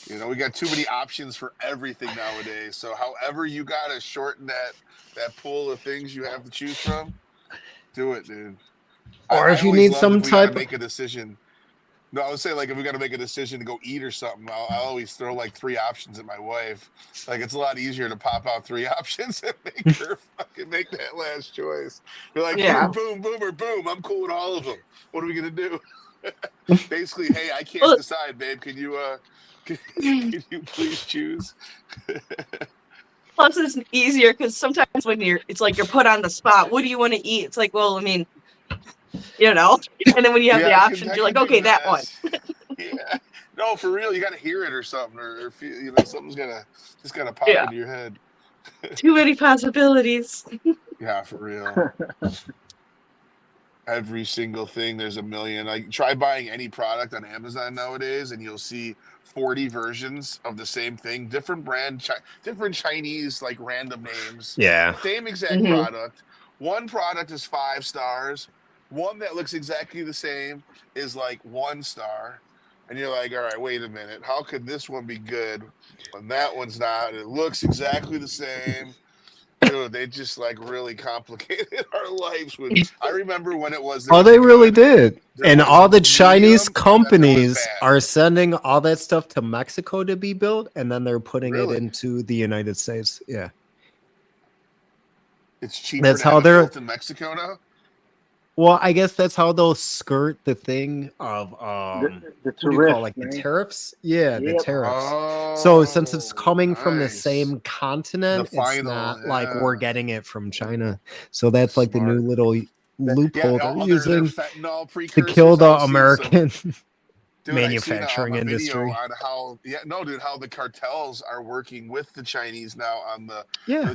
You know, we got too many options for everything nowadays. So however you gotta shorten that pool of things you have to choose from, do it, dude. Or if you always need loved some if we gotta type make a decision. No, I would say like if we got to make a decision to go eat or something, I'll always throw like 3 options at my wife. Like it's a lot easier to pop out 3 options and make her fucking make that last choice. You're like, Yeah. boom, boom, or boom. I'm cool with all of them. What are we gonna do? Basically, hey, I can't decide, babe. Can you can you please choose? Plus, it's easier because sometimes when it's like you're put on the spot. What do you want to eat? It's like, well, I mean, you know. And then when you have the options, you're like, okay, that one. Yeah. No, for real, you got to hear it or something, or feel, you know, something's just gotta pop into your head. Too many possibilities. Yeah, for real. Every single thing, there's a million. Like, try buying any product on Amazon nowadays, and you'll see 40 versions of the same thing, different brand, different Chinese like random names. Yeah. Same exact product. One product is 5 stars. One that looks exactly the same is like 1 star. And you're like, all right, wait a minute. How could this one be good when that one's not? It looks exactly the same. Dude, they just like really complicated our lives. I remember when it was. Oh, they really good. did. There And was all the medium, Chinese and then there was companies bad. are sending all that stuff to Mexico to be built, and then they're putting it into the United States. Yeah. It's cheaper That's to how have it they're. built in Mexico now? Well, I guess that's how they'll skirt the thing of the what do you call it, like the tariffs? Yeah, the tariffs. So since it's coming from the same continent, it's not like we're getting it from China. So that's like the new little loophole they're using to kill the American manufacturing industry. On how how the cartels are working with the Chinese now on the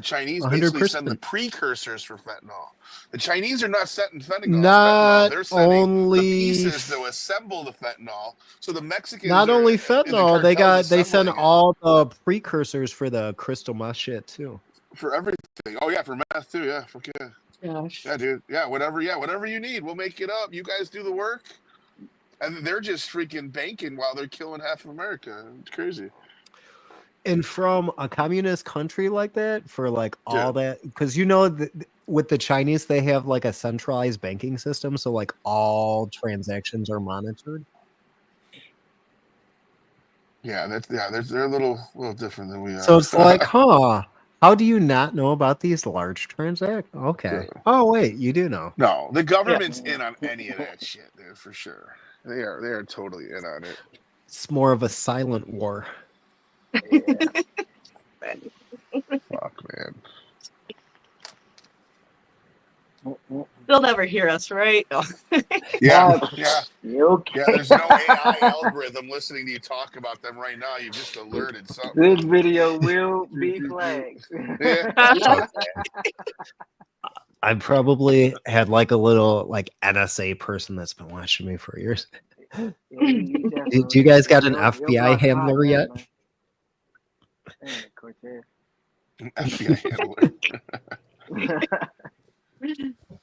Chinese 100%. basically send the precursors for fentanyl. The Chinese are not setting fentanyl. Not They're sending only the pieces to assemble the fentanyl. So the Mexicans not only fentanyl, they send it. all the precursors for the crystal meth shit too. For everything. Oh yeah, for meth too. Yeah, fuck yeah. Gosh. Yeah, dude. Yeah, whatever you need, we'll make it up. You guys do the work. And they're just freaking banking while they're killing half of America. It's crazy. And from a communist country like that, for like all that, because with the Chinese, they have like a centralized banking system, so like all transactions are monitored. Yeah, they're a little different than we are. So it's like, huh? How do you not know about these large transactions? Okay. Oh wait, you do know. No, the government's in on any of that shit, dude, for sure. They are totally in on it. It's more of a silent war. Yeah. Fuck, man. They'll never hear us, right? No. Yeah. You okay? Yeah, there's no AI algorithm listening to you talk about them right now. You've just alerted something. This video will be flagged. Yeah. I probably had like a little like NSA person that's been watching me for years. Yeah, Do you guys got an FBI handler yet? Damn, Cortez. FBI handler.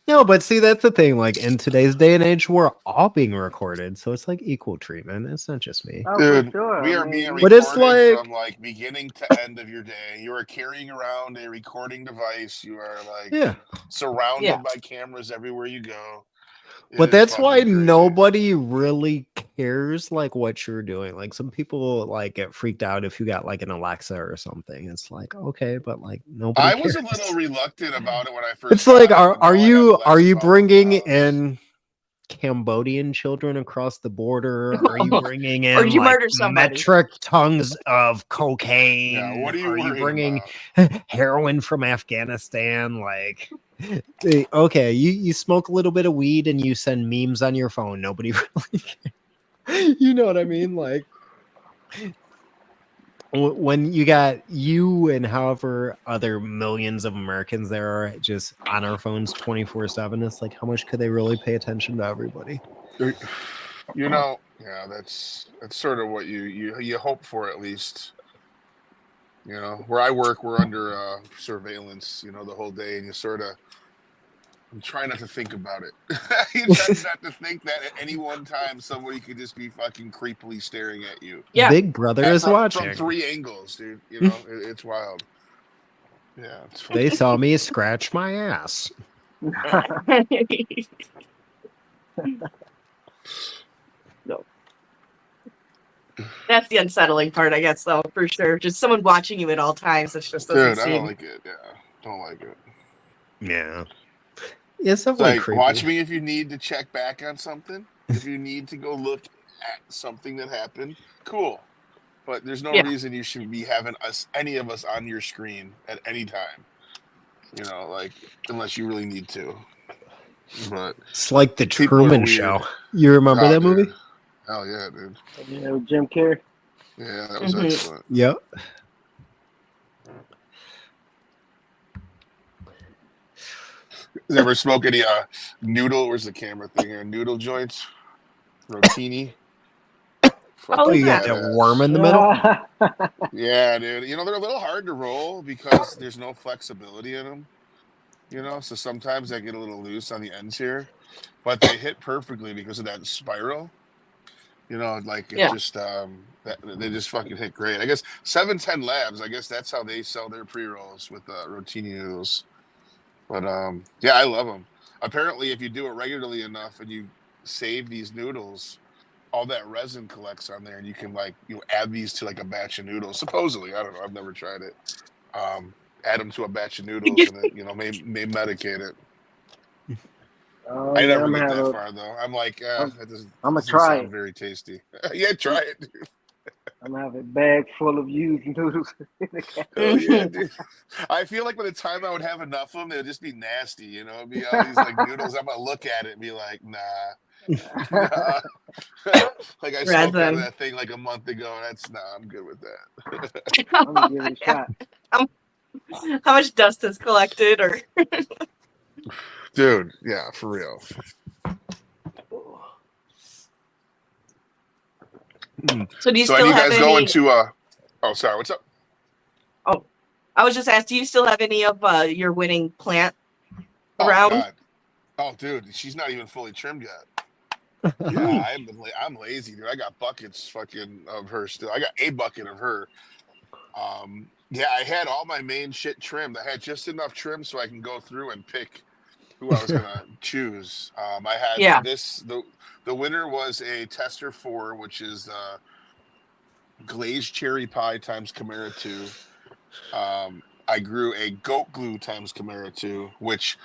No, but see, that's the thing. Like in today's day and age, we're all being recorded, so it's like equal treatment. It's not just me. Oh, Dude, for sure. we are I mean, being But recorded it's like- from like beginning to end of your day. You are carrying around a recording device. You are like Yeah. surrounded by cameras everywhere you go. It But is that's why fucking crazy. nobody really cares like what you're doing. Like some people like get freaked out if you got like an Alexa or something. It's like, okay, but like nobody I cares. was a little reluctant about it when I first. It's like, got it, but are now I you have Alexa bringing problems. in Cambodian children across the border? Are you bringing in Or you like, murder somebody. metric tons of cocaine? Yeah, what are you you worried bringing about? heroin from Afghanistan? Like, okay, you smoke a little bit of weed and you send memes on your phone. Nobody really cares. You know what I mean? Like, when you got you and however other millions of Americans there are just on our phones 24/7, it's like, how much could they really pay attention to everybody? You know, yeah, that's sort of what you hope for, at least. You know, where I work, we're under surveillance, the whole day, and you sort of. I'm trying not to think about it. You try not to think that at any one time somebody could just be fucking creepily staring at you. Yeah. Big Brother is from watching. 3 angles, dude. It's wild. Yeah, it's They saw me scratch my ass. No. That's the unsettling part, I guess, though, for sure. Just someone watching you at all times. It just doesn't dude. I seem. don't like it. Yeah, don't like it. Yeah. It's It's definitely like, creepy. watch me if you need to check back on something. If you need to go look at something that happened, cool. But there's no reason you should be having any of us on your screen at any time. Like, unless you really need to. But It's like the people are Truman weird. Show. You remember that movie? Dude. Hell yeah, dude. With Jim Carrey. Yeah, that was excellent. Yep. You ever smoke any noodle? Where's the camera thing here? Noodle joints, rotini. Oh, you got that worm in the middle. Yeah, dude. They're a little hard to roll because there's no flexibility in them. So sometimes they get a little loose on the ends here, but they hit perfectly because of that spiral. Just they just fucking hit great. I guess 710 Labs. I guess that's how they sell their pre-rolls with rotini noodles. But yeah, I love them. Apparently, if you do it regularly enough and you save these noodles, all that resin collects on there, and you can add these to a batch of noodles. Supposedly, I don't know. I've never tried it. Add them to a batch of noodles, and then may medicate it. I never get that far though. I'm like, that doesn't try sound it. very tasty. Yeah, try it, dude. I'm gonna have a bag full of used noodles. Oh yeah, dude. I feel like by the time I would have enough of them, they'd just be nasty. It'd be all these noodles. I'm gonna look at it and be like, nah. Like I smoked out of that thing a month ago. I'm good with that. I'm gonna give it a shot. How much dust is collected, or dude? Yeah, for real. So do you So still you have guys any? going to? Oh, sorry. What's up? Oh, I was just asking. Do you still have any of your winning plant around? God. Oh, dude, she's not even fully trimmed yet. Yeah, I'm lazy, dude. I got buckets fucking of her still. I got a bucket of her. Yeah, I had all my main shit trimmed. I had just enough trim so I can go through and pick who I was gonna choose. I had this. The winner was a Tester 4, which is glazed cherry pie times Chimera 2. I grew a goat glue times Chimera 2, which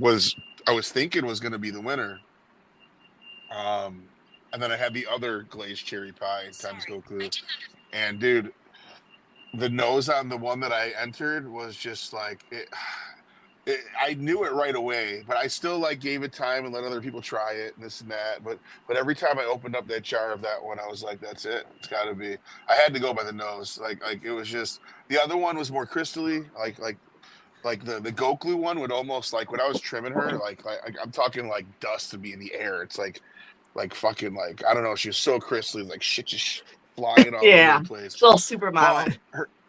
I was thinking was going to be the winner. And then I had the other glazed cherry pie times goat glue. And dude, the nose on the one that I entered was just like I knew it right away, but I still like gave it time and let other people try it and this and that. But every time I opened up that jar of that one, I was like, that's it. It's got to be. I had to go by the nose. Like it was just the other one was more crystally. Like the goat glue one would almost like when I was trimming her, like I'm talking like dust to be in the air. It's like fucking like I don't know. She was so crystally, like shit just flying all over the place. Still supermodel.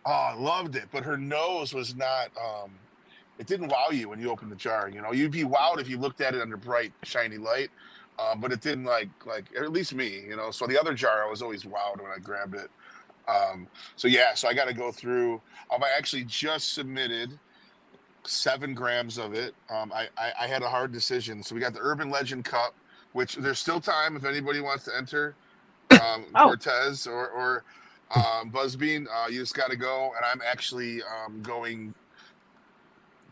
I loved it, but her nose was not. It didn't wow you when you opened the jar. You know, you'd be wowed if you looked at it under bright, shiny light, but it didn't like or at least me. You know, so the other jar I was always wowed when I grabbed it. So I got to go through. I actually just submitted 7 grams of it. I had a hard decision. So we got the Urban Legend Cup, which there's still time if anybody wants to enter. Cortez or Buzzbean, you just got to go. And I'm actually going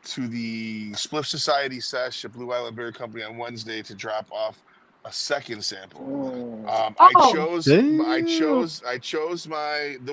to the Spliff Society sesh at Blue Island Beer Company on Wednesday to drop off a second sample. I chose the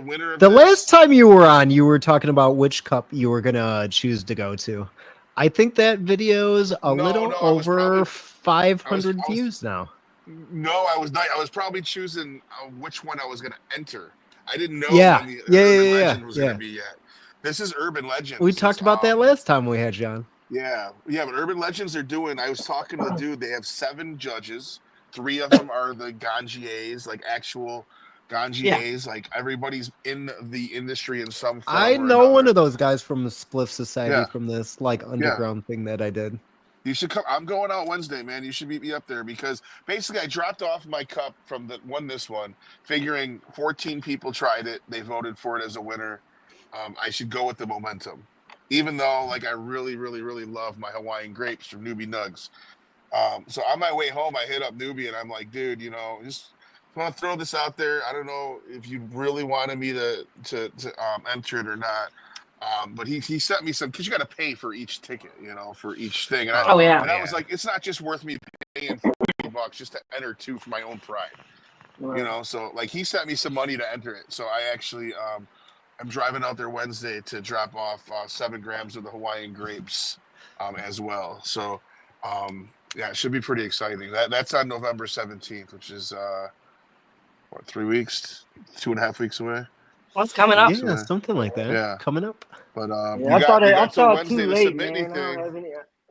winner of the this. last time you were on, you were talking about which cup you were gonna choose to go to. I think that video is little over 500 views now. No, I was not. I was probably choosing which one I was going to enter. I didn't know when the Urban Legend was going to be yet. This is Urban Legends. We talked about that last time we had John. Yeah, but Urban Legends are doing. I was talking to the dude. They have 7 judges. 3 of them are the Ganjiers, like actual Ganjiers. Like everybody's in the industry in some form. I know one of those guys from the Spliff Society from this like underground thing that I did. You should come. I'm going out Wednesday, man. You should meet me up there because basically I dropped off my cup from this one, figuring 14 people tried it. They voted for it as a winner. I should go with the momentum, even though like I really, really, really love my Hawaiian grapes from Newbie Nugs. So on my way home, I hit up Newbie and I'm like, dude, you know, just want to throw this out there. I don't know if you really wanted me to enter it or not. But he sent me some because you got to pay for each ticket, you know, for each thing. And I was like, it's not just worth me paying $40 just to enter 2 for my own pride, you know. So like he sent me some money to enter it. So I actually I'm driving out there Wednesday to drop off 7 grams of the Hawaiian grapes as well. So it should be pretty exciting. That's on November 17th, which is 3 weeks, 2.5 weeks away. What's coming up? Yeah, something like that. Yeah, coming up. But I thought it too late, man. I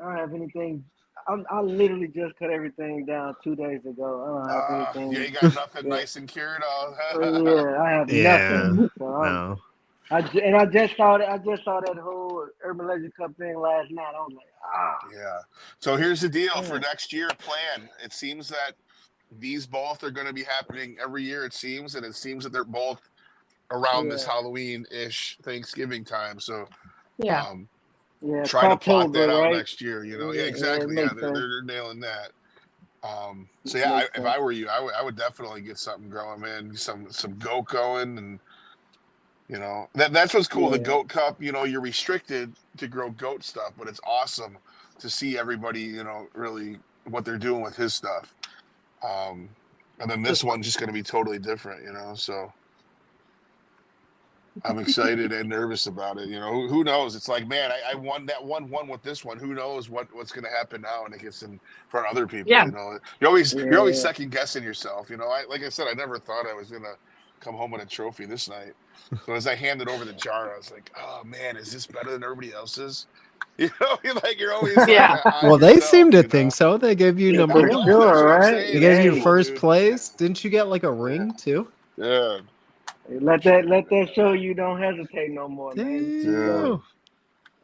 don't have anything. I literally just cut everything down 2 days ago. I don't have anything. Yeah, you got nothing nice and cured. I have nothing. So I just saw that whole Urban Legend Cup thing last night. I was like, Yeah. So here's the deal for next year. Plan. It seems that these both are going to be happening every year. It seems that they're both around this Halloween-ish Thanksgiving time. So try to plot that out next year, you know. Yeah, exactly. They're nailing that. If I were you, I would definitely get something growing, man. Some goat going, and you know, that's what's cool. The Goat Cup, you know, you're restricted to grow goat stuff, but it's awesome to see everybody, you know, really what they're doing with his stuff. And then this one's just going to be totally different, you know, so I'm excited and nervous about it. You know, who knows? It's like, man, I won that one with this one. Who knows what's going to happen now when it gets in front of other people? Yeah. You know, you're always second guessing yourself. You know, like I said, I never thought I was going to come home with a trophy this night. So as I handed over the jar, I was like, oh man, is this better than everybody else's? You know, you're always well, they seem to think so. They gave you number one. Sure, right? They gave you first place. Didn't you get like a ring too? Yeah. Let that show you don't hesitate no more, man.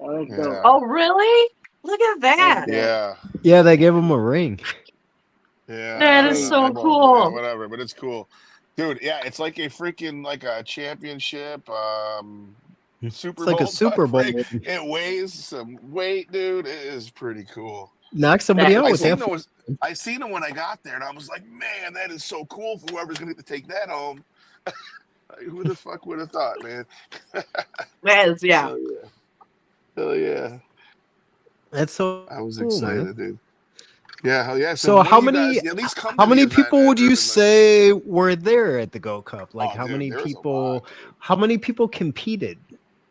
Oh, really? Look at that. Yeah. Yeah, they gave him a ring. Yeah. That is so cool. Yeah, whatever, but it's cool. Dude, yeah, it's like a freaking like a championship Super Bowl. It's like a Super Bowl. It weighs some weight, dude. It is pretty cool. Knock somebody out with that. I seen them when I got there, and I was like, man, that is so cool for whoever's going to take that home. Who the fuck would have thought, man? Yeah. Hell yeah. Hell yeah. That's so I was cool, excited, man. dude. Yeah, hell yeah. So one how of you many guys, at least come how to the many event people at would you Urban Legends. say were there at the Go Cup? Like Oh, how dude, many there was a people lot, dude. how many people competed?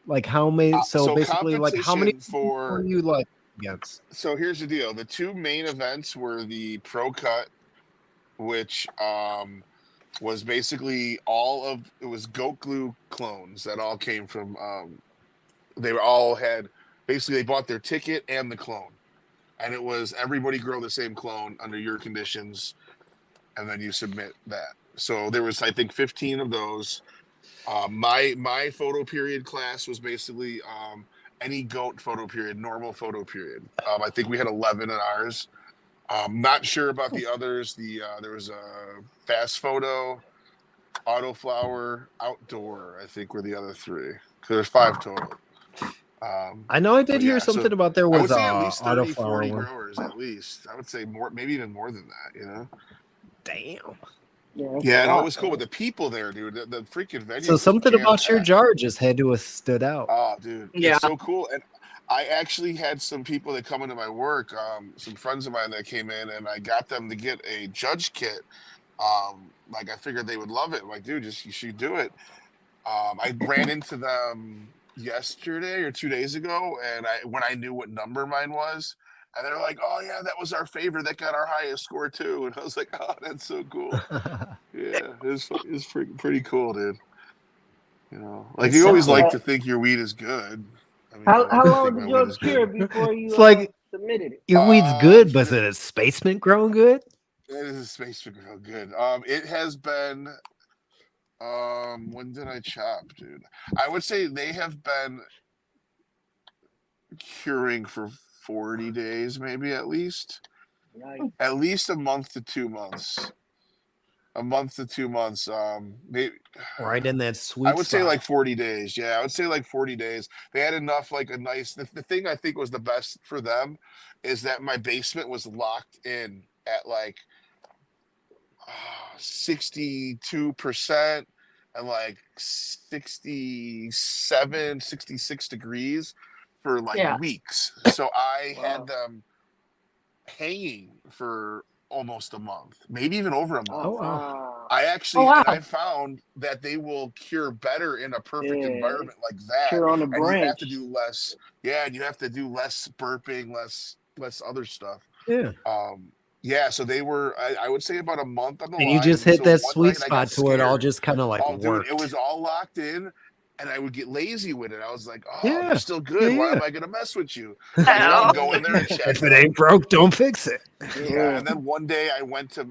Like how many so basically like how many competition people were you like against? So here's the deal. The two main events were the Pro Cut, which was basically it was goat glue clones that all came from they bought their ticket and the clone. And it was everybody grow the same clone under your conditions, and then you submit that. So there was, I think, 15 of those. My photo period class was basically any goat photo period, normal photo period. I think we had 11 in ours. Not sure about the others. There was a fast photo, auto flower, outdoor. I think were the other three. So there's 5 total. I know I did hear something about there was I would say at least 30, 40 one. growers at least. I would say more, maybe even more than that, you know? Damn. Yeah, no, it was cool with the people there, dude. The freaking venue. So something about your jar just had to have stood out. Oh, dude. Yeah. It's so cool. And I actually had some people that come into my work, some friends of mine that came in, and I got them to get a judge kit. Like I figured they would love it. I'm like, dude, you should do it. I ran into them yesterday or 2 days ago, and when I knew what number mine was, and they're like, "Oh yeah, that was our favorite. That got our highest score too." And I was like, "Oh, that's so cool." Yeah, it's pretty cool, dude. You know, like you always like to think your weed is good. I mean, How long did yours cure before you it's like submitted it? your weed's good, but is it a spacement growing good? It is a spacement grow good. It has been. When did I chop, dude? I would say they have been curing for 40 days, maybe at least. Nice. At least a month to 2 months. A month to 2 months. Maybe right in that sweet I would say spot. like 40 days. Yeah, I would say like 40 days. They had enough, like a nice. The thing I think was the best for them is that my basement was locked in at like 62% and like 67, 66 degrees for like weeks. So I had them hanging for almost a month, maybe even over a month. Oh, wow. I actually, and I found that they will cure better in a perfect environment like that. Cure on the and branch. you have to do less. Yeah, and you have to do less burping, less other stuff. Yeah. Yeah, so they were, I would say about a month on the line. And you just hit that sweet spot to where it all just kind of like worked. Dude, it was all locked in, and I would get lazy with it. I was like, oh, you're still good. Why am I going to mess with you? I'll go in there and check. If it ain't broke, don't fix it. Yeah, and then one day I went to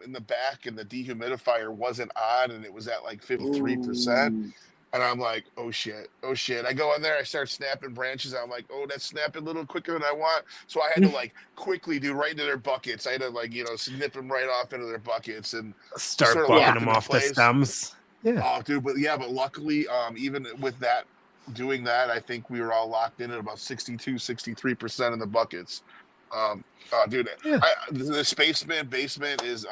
in the back, and the dehumidifier wasn't on, and it was at like 53%. And I'm like, oh shit. I go in there, I start snapping branches. I'm like, oh, that's snapping a little quicker than I want. So I had to like quickly do right into their buckets. I had to like, snip them right off into their buckets and start bucking them off the stems. Yeah. Oh, dude, but luckily, even with that, doing that, I think we were all locked in at about 63% in the buckets. Dude, the basement is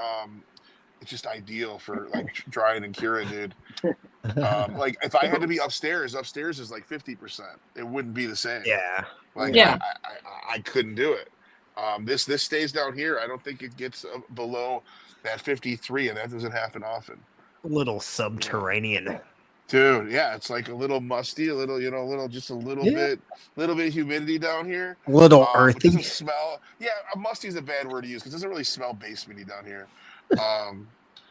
it's just ideal for like drying and curing, dude. Like if I had to be upstairs is like 50%. It wouldn't be the same. Yeah. Like I couldn't do it. This stays down here. I don't think it gets below that 53, and that doesn't happen often. A little subterranean. Dude, yeah, it's like a little musty, a little bit humidity down here. A little earthy. It doesn't smell. Yeah, musty is a bad word to use because it doesn't really smell basementy down here.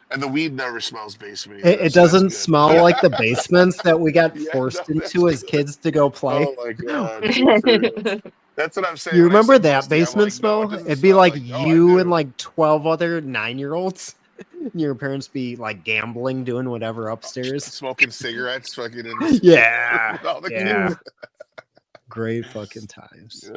And the weed never smells basementy. It doesn't smell like the basements that we got forced into as kids to go play. Oh my god. Dude, that's what I'm saying. You remember that basement smell? It'd be like you and like 12 other 9-year-olds. Your parents be like gambling, doing whatever upstairs, smoking cigarettes, fucking. Yeah. Great fucking times.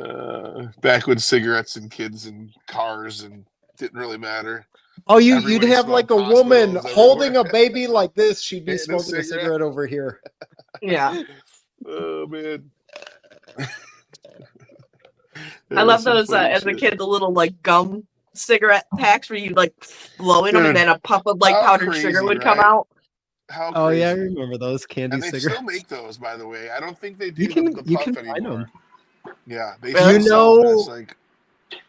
Back when cigarettes and kids and cars and didn't really matter. Oh, you'd have like a woman holding a baby like this. She'd be smoking a cigarette over here. Yeah. Oh man. I love those as a kid, the little like gum cigarette packs where you like blow in them and then a puff of like powdered sugar would come out. How Oh yeah, I crazy! remember those candy And they still cigarettes. make those, by the way. I don't think they You do can the you puff can find anymore. them. Yeah, they Really? still sell them, and it's like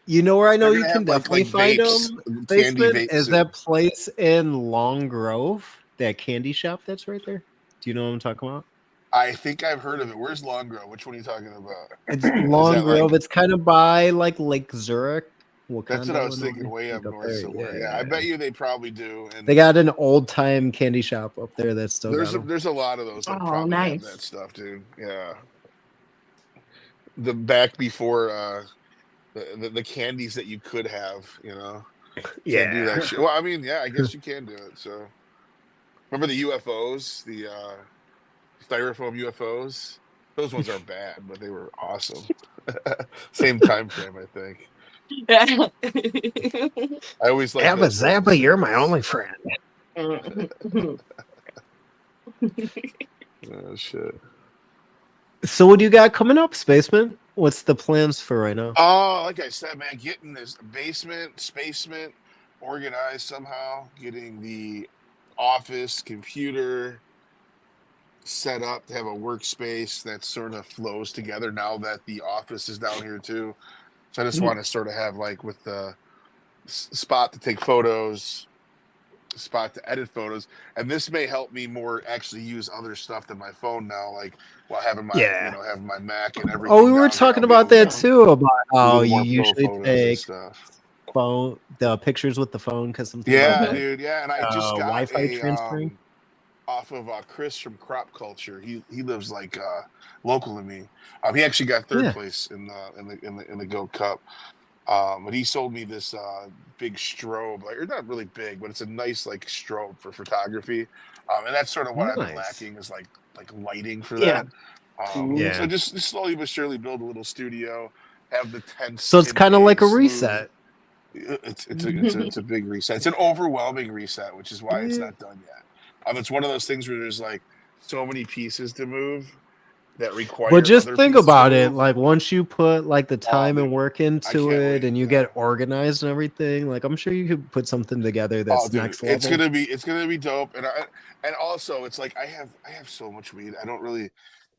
You know where I know they're you gonna can have definitely like find vapes, them. candy Basement vapes is soon. that place in Long Grove, that candy shop that's right there. Do you know what I'm talking about? I think I've heard of it. Where's Long Grow? Which one are you talking about? It's Is Long that Grove. like? It's kind of by like Lake Zurich, That's what I Wakanda, was thinking. Illinois. Way up Like up north there. somewhere. Yeah, I Yeah. bet you they probably do. They And got an old time candy shop up there that's still got them. there's a lot of those that Oh, probably have nice. that stuff, dude. Yeah, the back before the candies that you could have, can't do Yeah. that shit. Well, I mean, yeah, I guess you can do it. So remember the UFOs, the styrofoam UFOs? Those ones are bad, but they were awesome. Same time frame, I think. I always like Abba those Zappa, you're my ones. only friend. Oh shit. So what do you got coming up, Spaceman? What's the plans for right now? Oh, like I said, man, getting this spacement organized somehow, getting the office computer set up to have a workspace that sort of flows together now that the office is down here too. So I just want to sort of have like with the spot to take photos, spot to edit photos, and this may help me more actually use other stuff than my phone now, like while having my Yeah. having my Mac and everything. Oh, we were down here, talking I'll be about able to that too, about do a how little you more pro usually photos and take stuff. the pictures with the phone because something Yeah, about dude. Yeah, and I just got Wi-Fi a transferring. off of Chris from Crop Culture. He lives like local to me. He actually got third Yeah. place in the Goat Cup. But he sold me this big strobe, like, or not really big, but it's a nice like strobe for photography. And that's sort of what I've been Nice. lacking is like lighting for Yeah. that. Yeah. So just slowly but surely build a little studio, have the tents So it's in kind of like a smooth. reset. It's a big reset. It's an overwhelming reset, which is why it's Yeah. not done yet. It's one of those things where there's like so many pieces to move that require But just other think pieces to about it. move. Like once you put like the Oh, time and dude, work I into can't it wait. and you Yeah. get organized and everything, like I'm sure you could put something together Oh, that's dude, next level. it's gonna be dope. And also it's like I have so much weed. I don't really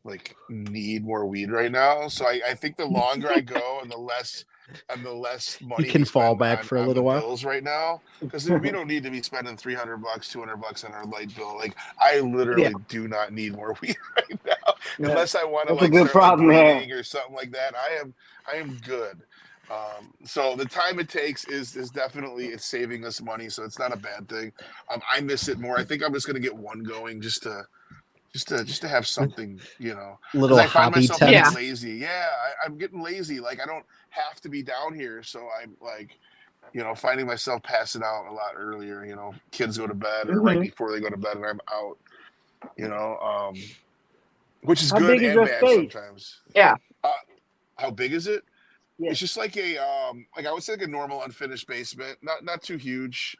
like need more weed right now. So I think the longer I go and the less You money we can fall spend back for a on the little while. bills right now, because we don't need to be spending $300, $200 on our light bill. Like I literally do not need more weed right now, unless I want to That's a like good start like problem to have. bleeding or something like that. I am good. So the time it takes is definitely it's saving us money, so it's not a bad thing. I miss it more. I think I'm just gonna get one going just to have something, because Little I find hobby myself getting tent. lazy. Yeah, I'm getting lazy. Like I don't have to be down here, so I'm like, finding myself passing out a lot earlier. Kids go to bed or right before they go to bed, and I'm out. Which is How good big is and your bad space? sometimes. Yeah. How big is it? Yeah. It's just like a like I would say like a normal unfinished basement, not too huge.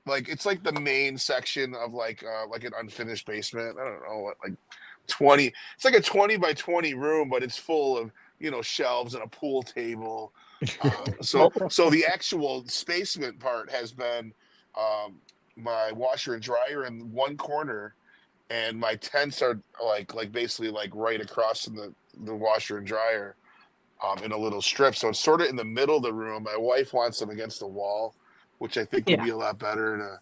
Like it's like the main section of like an unfinished basement. I don't know what, like 20. It's like a 20 by 20 room, but it's full of shelves and a pool table. So the actual spacement part has been my washer and dryer in one corner, and my tents are like basically like right across from the washer and dryer, in a little strip. So it's sort of in the middle of the room. My wife wants them against the wall, which I think would be a lot better to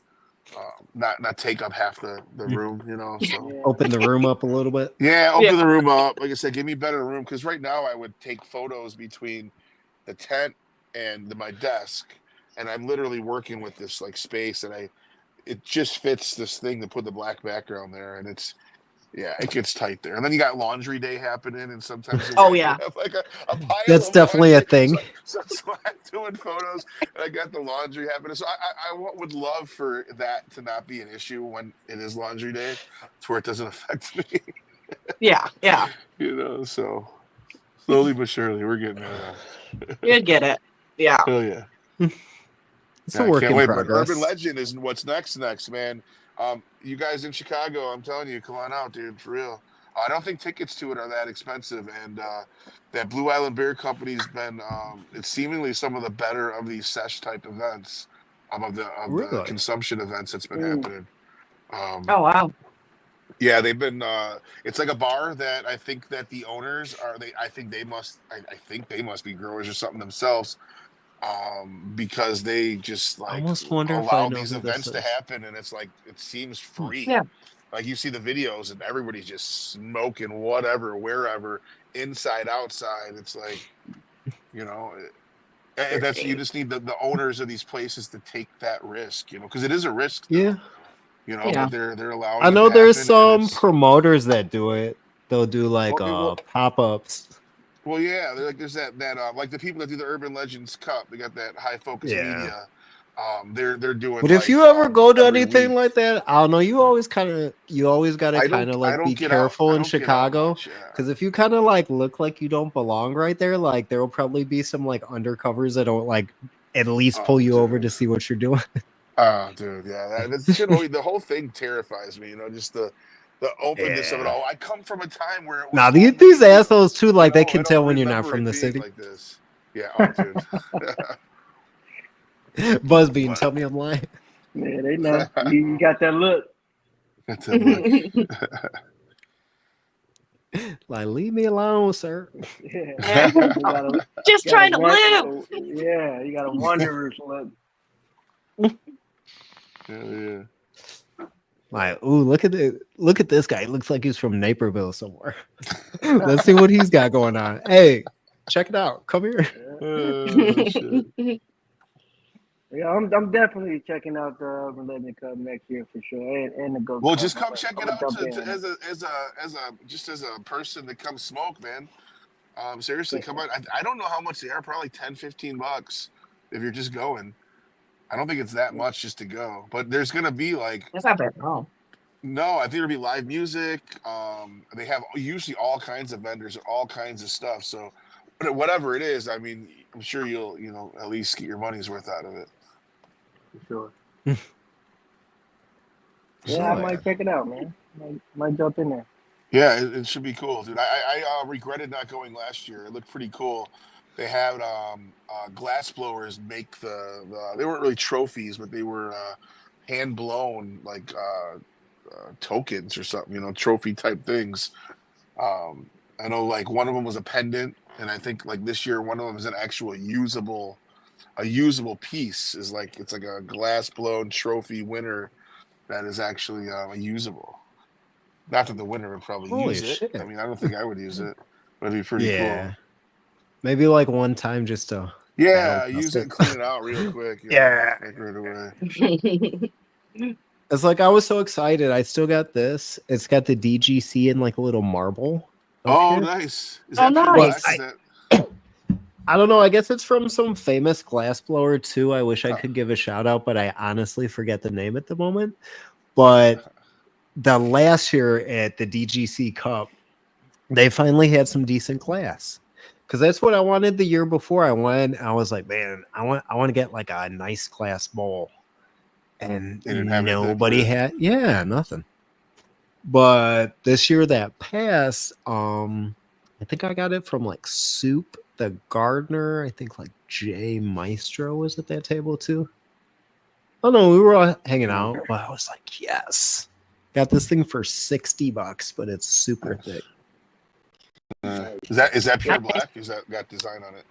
not take up half the room, So Yeah. Open the room up a little bit. yeah, open the room up. Like I said, give me a better room, because right now I would take photos between the tent and my desk, and I'm literally working with this like space, and it just fits this thing to put the black background there, and it gets tight there. And then you got laundry day happening, and sometimes the Oh, wife yeah. will have like a pile That's of definitely a laundry. thing. So I'm doing photos, and I got the laundry happening. So I would love for that to not be an issue when it is laundry day, to where it doesn't affect me. Yeah. So slowly but surely we're getting there. You get it. Yeah. Hell yeah. It's a work I can't in wait. But progress. Urban Legend is what's next, man. You guys in Chicago, I'm telling you, come on out, dude, for real. I don't think tickets to it are that expensive, and that Blue Island Beer Company's been it's seemingly some of the better of these sesh type events, of the Really? consumption events that's been happening. Um, Oh wow. yeah, they've been. It's like a bar that I think that the owners are. I think they must. I think they must be growers or something themselves. Because they just I like almost wonder if I allow know these who this events to is. happen, and it's like it seems Hmm. free. Yeah. Like you see the videos, and everybody's just smoking whatever, wherever, inside, outside. It's like you know, that's you just need the owners of these places to take that risk, because it is a risk though, Yeah. Yeah. but they're I allowing it know to there's happen, and some it's promoters that do it. They'll do like well, pop-ups. well, yeah. Like there's that like the people that do the Urban Legends Cup, they got that High Focus Yeah. Media. They're doing But if like you ever go to every anything week. like that, I don't know. You always gotta kind of I like don't be get out. careful I in don't get out Chicago, much. Yeah. because if you kind of like look like you don't belong right there, like there will probably be some like undercovers that don't like at least pull Oh, you over dude. to see what you're doing. Oh, dude. Yeah. That shit. The whole thing terrifies me. Just the openness of it Yeah. all. I come from a time where it was Now these only. assholes too, like they I can tell don't when you're not remember from it the being city. like this. Yeah. Oh, dude. Buzzbean, But tell me I'm lying. Yeah, they know. You got that look. that's a look. Like, leave me alone, sir. Yeah, you Just got a trying to one. live. Yeah, you got a wanderer's look. Yeah. Like, ooh, look at this guy. He looks like he's from Naperville somewhere. Let's see what he's got going on. Hey, check it out. Come here. Oh, shit. Yeah, I'm definitely checking out the Urban Legend Cup next year for sure, and the Go Well, Cup. just come check I'm it gonna out jump in on as a person that comes smoke, man. Seriously, it. come on. I don't know how much they are. Probably $10-15 if you're just going. I don't think it's that much just to go, but there's gonna be like That's not bad at all. no. I think there'll be live music. They have usually all kinds of vendors, all kinds of stuff. So, but whatever it is, I mean, I'm sure you'll at least get your money's worth out of it. For sure. So, Yeah, I might check it out, man. Might jump in there. Yeah, it should be cool, dude. I regretted not going last year. It looked pretty cool. They had glass blowers make they weren't really trophies, but they were hand blown like tokens or something, trophy type things. I know like one of them was a pendant, and I think like this year one of them is an actual a usable piece. It's like a glass blown trophy winner that is actually usable. Not that the winner would probably holy use it. shit. I mean, I don't think I would use it, but it'd be pretty Yeah. cool. Maybe like one time just to Yeah, battle use test it and clean it out real quick. Yeah. Like right away. It's like I was so excited. I still got this. It's got the DGC in like a little marble. up Oh, here. nice. Is Oh, that pure nice. black? Is that I don't know. I guess it's from some famous glass blower too. I wish I could give a shout out, but I honestly forget the name at the moment. But the last year at the DGC Cup, they finally had some decent glass. Because that's what I wanted the year before I went. I was like, man, I want to get like a nice glass bowl. And They didn't have anything for nobody it? had nothing. But this year that passed, I think I got it from like Soup the Gardener. I think like Jay Maestro was at that table too. Oh no, we were all hanging out, but I was like, yes. Got this thing for $60, but it's super thick. is that pure black? Is that got design on it?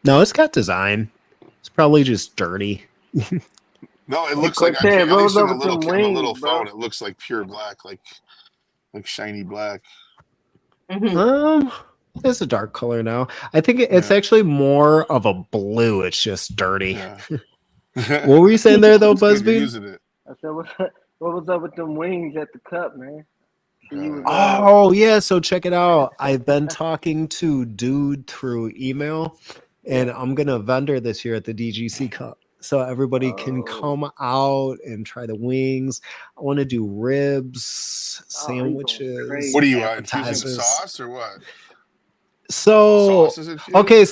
No, it's got design. It's probably just dirty. No, it Hey, looks like Cortez, at least roll in over the some little wings, bro. phone, it looks like pure black, like shiny black. It's a dark color now. I think it's Yeah. actually more of a blue. It's just dirty. Yeah. What were you saying there, though, It's good you're Buzzbean? using it. I said, what was up with them wings at the cup, man? You was, Oh, yeah. So check it out. I've been talking to Dude through email, and I'm going to vendor this year at the DGC Cup. So everybody can come out and try the wings. I want to do ribs, sandwiches, crazy. What are you infusing appetizers. sauce or what? So Sauce is infused? okay,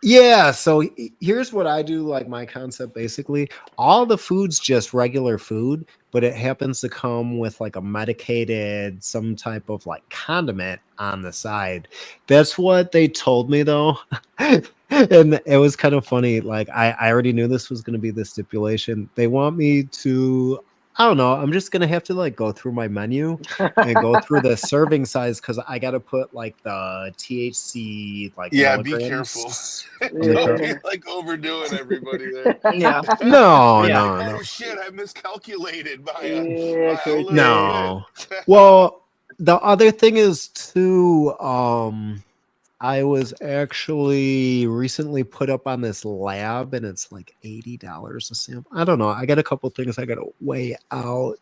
Yeah, so here's what I do, like my concept basically. All the food's just regular food, but it happens to come with like a medicated, some type of like condiment on the side. That's what they told me though. And it was kind of funny. Like I already knew this was going to be the stipulation. They want me to, I don't know, I'm just going to have to like go through my menu and go through the serving size because I got to put like the THC like Yeah, be careful. milligrams on the Don't cup. be like overdoing everybody there. Yeah. No, Be Yeah. like, no, oh no, shit, I miscalculated by Yeah, a little no. bit. Well, the other thing is too, I was actually recently put up on this lab and it's like $80 a sample. I don't know. I got a couple things I got to weigh out,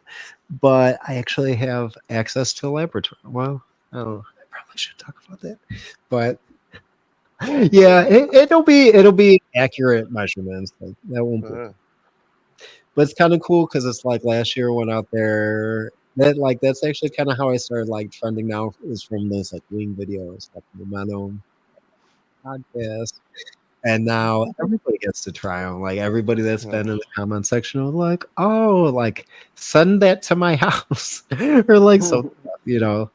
but I actually have access to a laboratory. Well, I don't know. I probably should talk about that. But yeah, it'll be accurate measurements. Like that won't be. But it's kind of cool because it's like last year I went out there. That's actually kind of how I started like trending now is from those like wing videos, like Momentum podcast. And now everybody gets to try them. Like everybody that's been in the comment section was like, oh, like send that to my house. Or like so now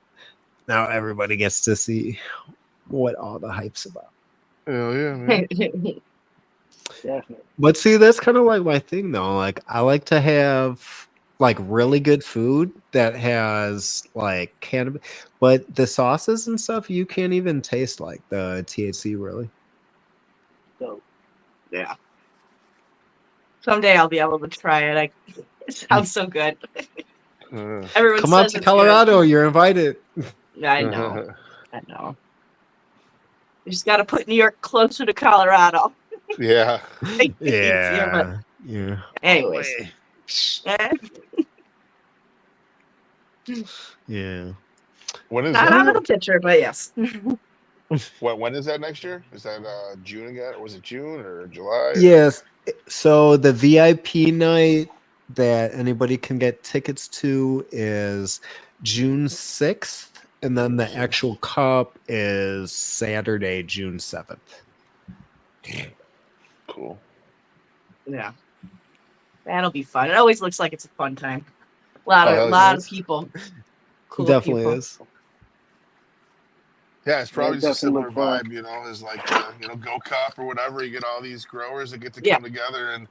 everybody gets to see what all the hype's about. Hell yeah, man. Definitely. But see, that's kind of like my thing though. Like I like to have like really good food that has like cannabis, but the sauces and stuff you can't even taste like the THC really. So Yeah. Someday I'll be able to try it. It sounds so good. Everyone Come out says to it's Colorado, you're invited. good. I know. I know. You just got to put New York closer to Colorado. Yeah. Make it easier, but Yeah. anyways. Yeah. When is Not out of that? the picture, but yes. When is that next year? Is that June again? Or was it June or July? Yes. So the VIP night that anybody can get tickets to is June 6th, and then the actual cup is Saturday, June 7th. Cool. Yeah. That'll be fun. It always looks like it's a fun time. A lot hell of yes. people. Cool Definitely people. is. Yeah, it's probably just a definitely similar look fun. vibe, is like Go Cup or whatever. You get all these growers that get to Yeah. come together and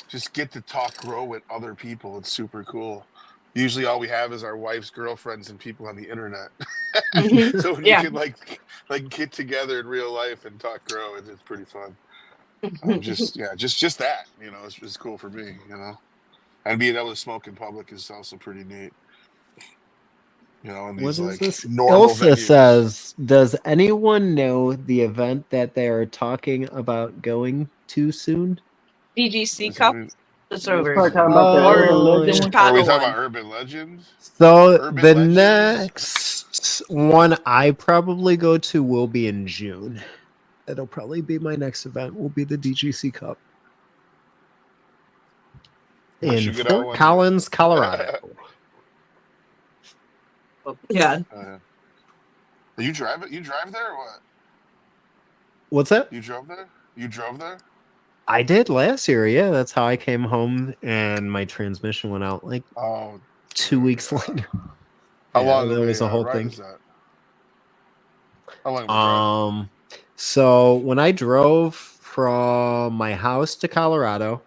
just get to talk grow with other people. It's super cool. Usually all we have is our wife's girlfriends and people on the internet. Mhm. So when Yeah. you can like get together in real life and talk grow, it's pretty fun. Just that, it's cool for me, and being able to smoke in public is also pretty neat. In What these is like this? normal Elsa venues. says, does anyone know the event that they are talking about going to soon? DGC Is Cup. it- It's we're over. probably talking about the Oh, urban yeah. legend Are one. we Chicago talking one. about Urban Legends? So Urban the Legends? next one I probably go to will be in June. It'll probably be my next event. Will be the DGC Cup I in should get Fort out Collins, Colorado. Yeah. You drive it? You drive there or what? What's that? You drove there? You drove there? I did last year. Yeah, that's how I came home, and my transmission went out like Oh, 2 weeks later. how Yeah, long that of was a whole ride thing. is that? How long of a drive? So when I drove from my house to Colorado,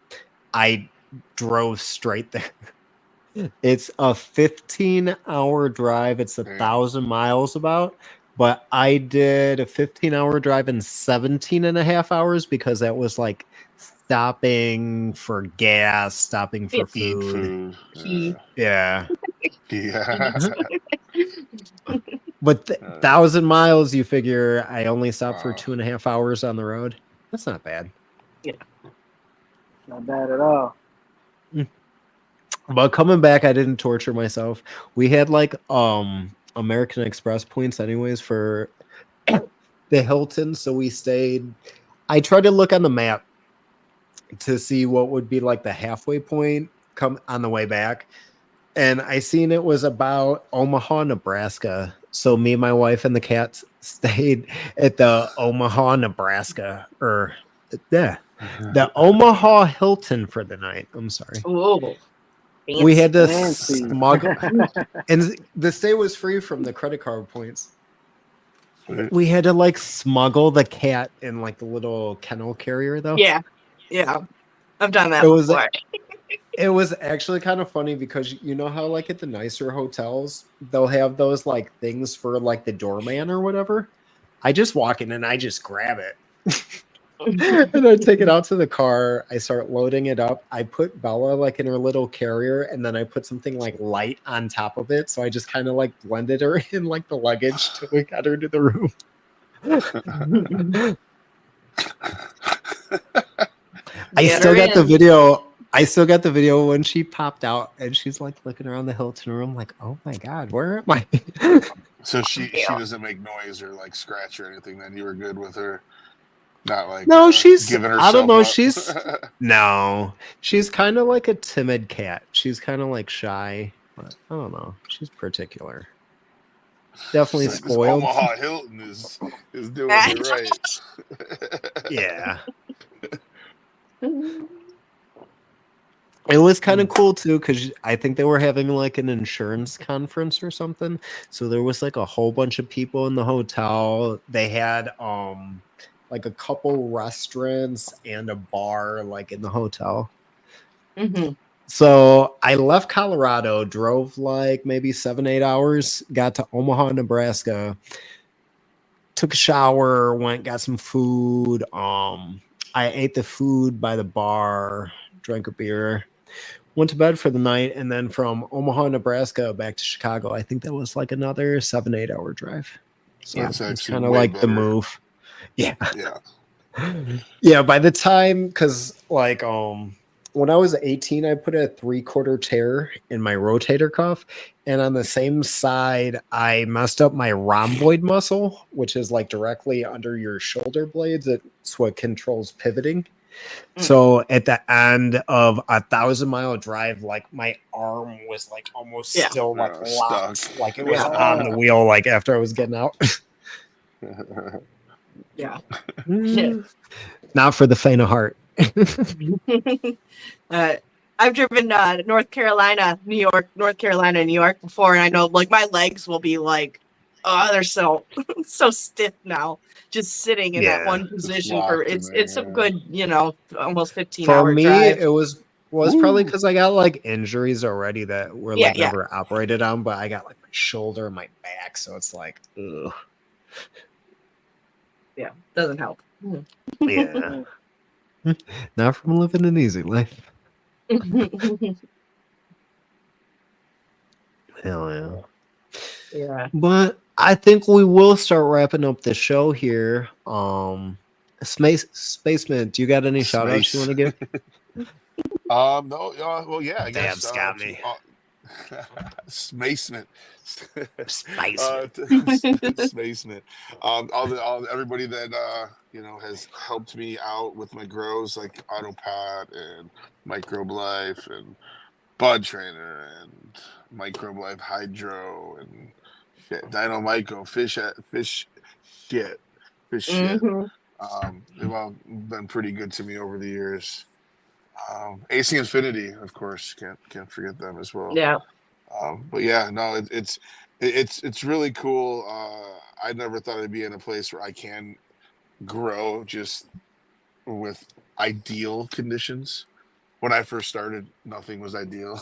I drove straight there. It's a 15-hour drive. It's 1,000 miles about, but I did a 15-hour drive in 17 and a half hours because that was like stopping for gas, stopping for Eat food. food. Yeah. Yeah. But 1,000 miles, you figure I only stopped for 2.5 hours on the road. That's not bad. Yeah. Not bad at all. But coming back, I didn't torture myself. We had like American Express points anyways for the Hilton, so we stayed. I tried to look on the map to see what would be like the halfway point come on the way back. And I seen it was about Omaha, Nebraska. So me, my wife, and the cats stayed at the Omaha, Nebraska, or yeah, the Omaha Hilton for the night. I'm sorry. Oh, We had to Fancy. smuggle, and the stay was free from the credit card points. We had to like smuggle the cat in like the little kennel carrier, though. yeah, yeah. I've done that It was before. It was actually kind of funny because you know how like at the nicer hotels they'll have those like things for like the doorman or whatever. I just walk in and I just grab it. And I take it out to the car. I start loading it up. I put Bella like in her little carrier, and then I put something like light on top of it. So I just kind of like blended her in like the luggage till we got her to the room. I still got the video. I still got the video when she popped out and she's like looking around the Hilton room, like, "Oh my god, where am I?" So she doesn't make noise or like scratch or anything. Then you were good with her. Not like no, she's giving I don't know. herself up. She's no, she's kind of like a timid cat. She's kind of like shy, but I don't know. She's particular. Definitely It's like this spoiled. Omaha Hilton is doing it right. Yeah. It was kind of cool too because I think they were having like an insurance conference or something. So there was like a whole bunch of people in the hotel. They had like a couple restaurants and a bar like in the hotel. Mm-hmm. So I left Colorado, drove like maybe 7-8 hours, got to Omaha, Nebraska, took a shower, went, got some food. I ate the food by the bar, drank a beer, went to bed for the night, and then from Omaha, Nebraska back to Chicago. I think that was like another 7-8 hour drive. So That's it's actually kind of way like the better. move. Yeah. Yeah. Yeah, by the time, because like when I was 18, I put a 3/4 tear in my rotator cuff, and on the same side, I messed up my rhomboid muscle, which is like directly under your shoulder blades. It's what controls pivoting. So at the end of a 1,000-mile drive, like my arm was like almost still like locked, stuck. like it was on the wheel, like after I was getting out. Yeah. Not for the faint of heart. I've driven North Carolina, New York before, and I know like my legs will be like, oh, they're so stiff now, just sitting in that one position for it's a good, almost 15-hour me, drive. it was probably because I got like injuries already that were like never operated on, but I got like my shoulder and my back, so it's like, ugh. Yeah, doesn't help. Yeah. Not from living an easy life. Hell yeah. Yeah. But I think we will start wrapping up the show here. Spaceman, do you got any shout outs you want to give? No, well, yeah, I guess. Damn, got me. Spacement. Spacement. Everybody that has helped me out with my grows, like Autopod and Microbe Life and Bud Trainer and Microbe Life Hydro and Dino Myco, fish shit. They've all been pretty good to me over the years. AC Infinity, of course, can't forget them as well. Yeah. But yeah, no, it's really cool. I never thought I'd be in a place where I can grow just with ideal conditions. When I first started, nothing was ideal.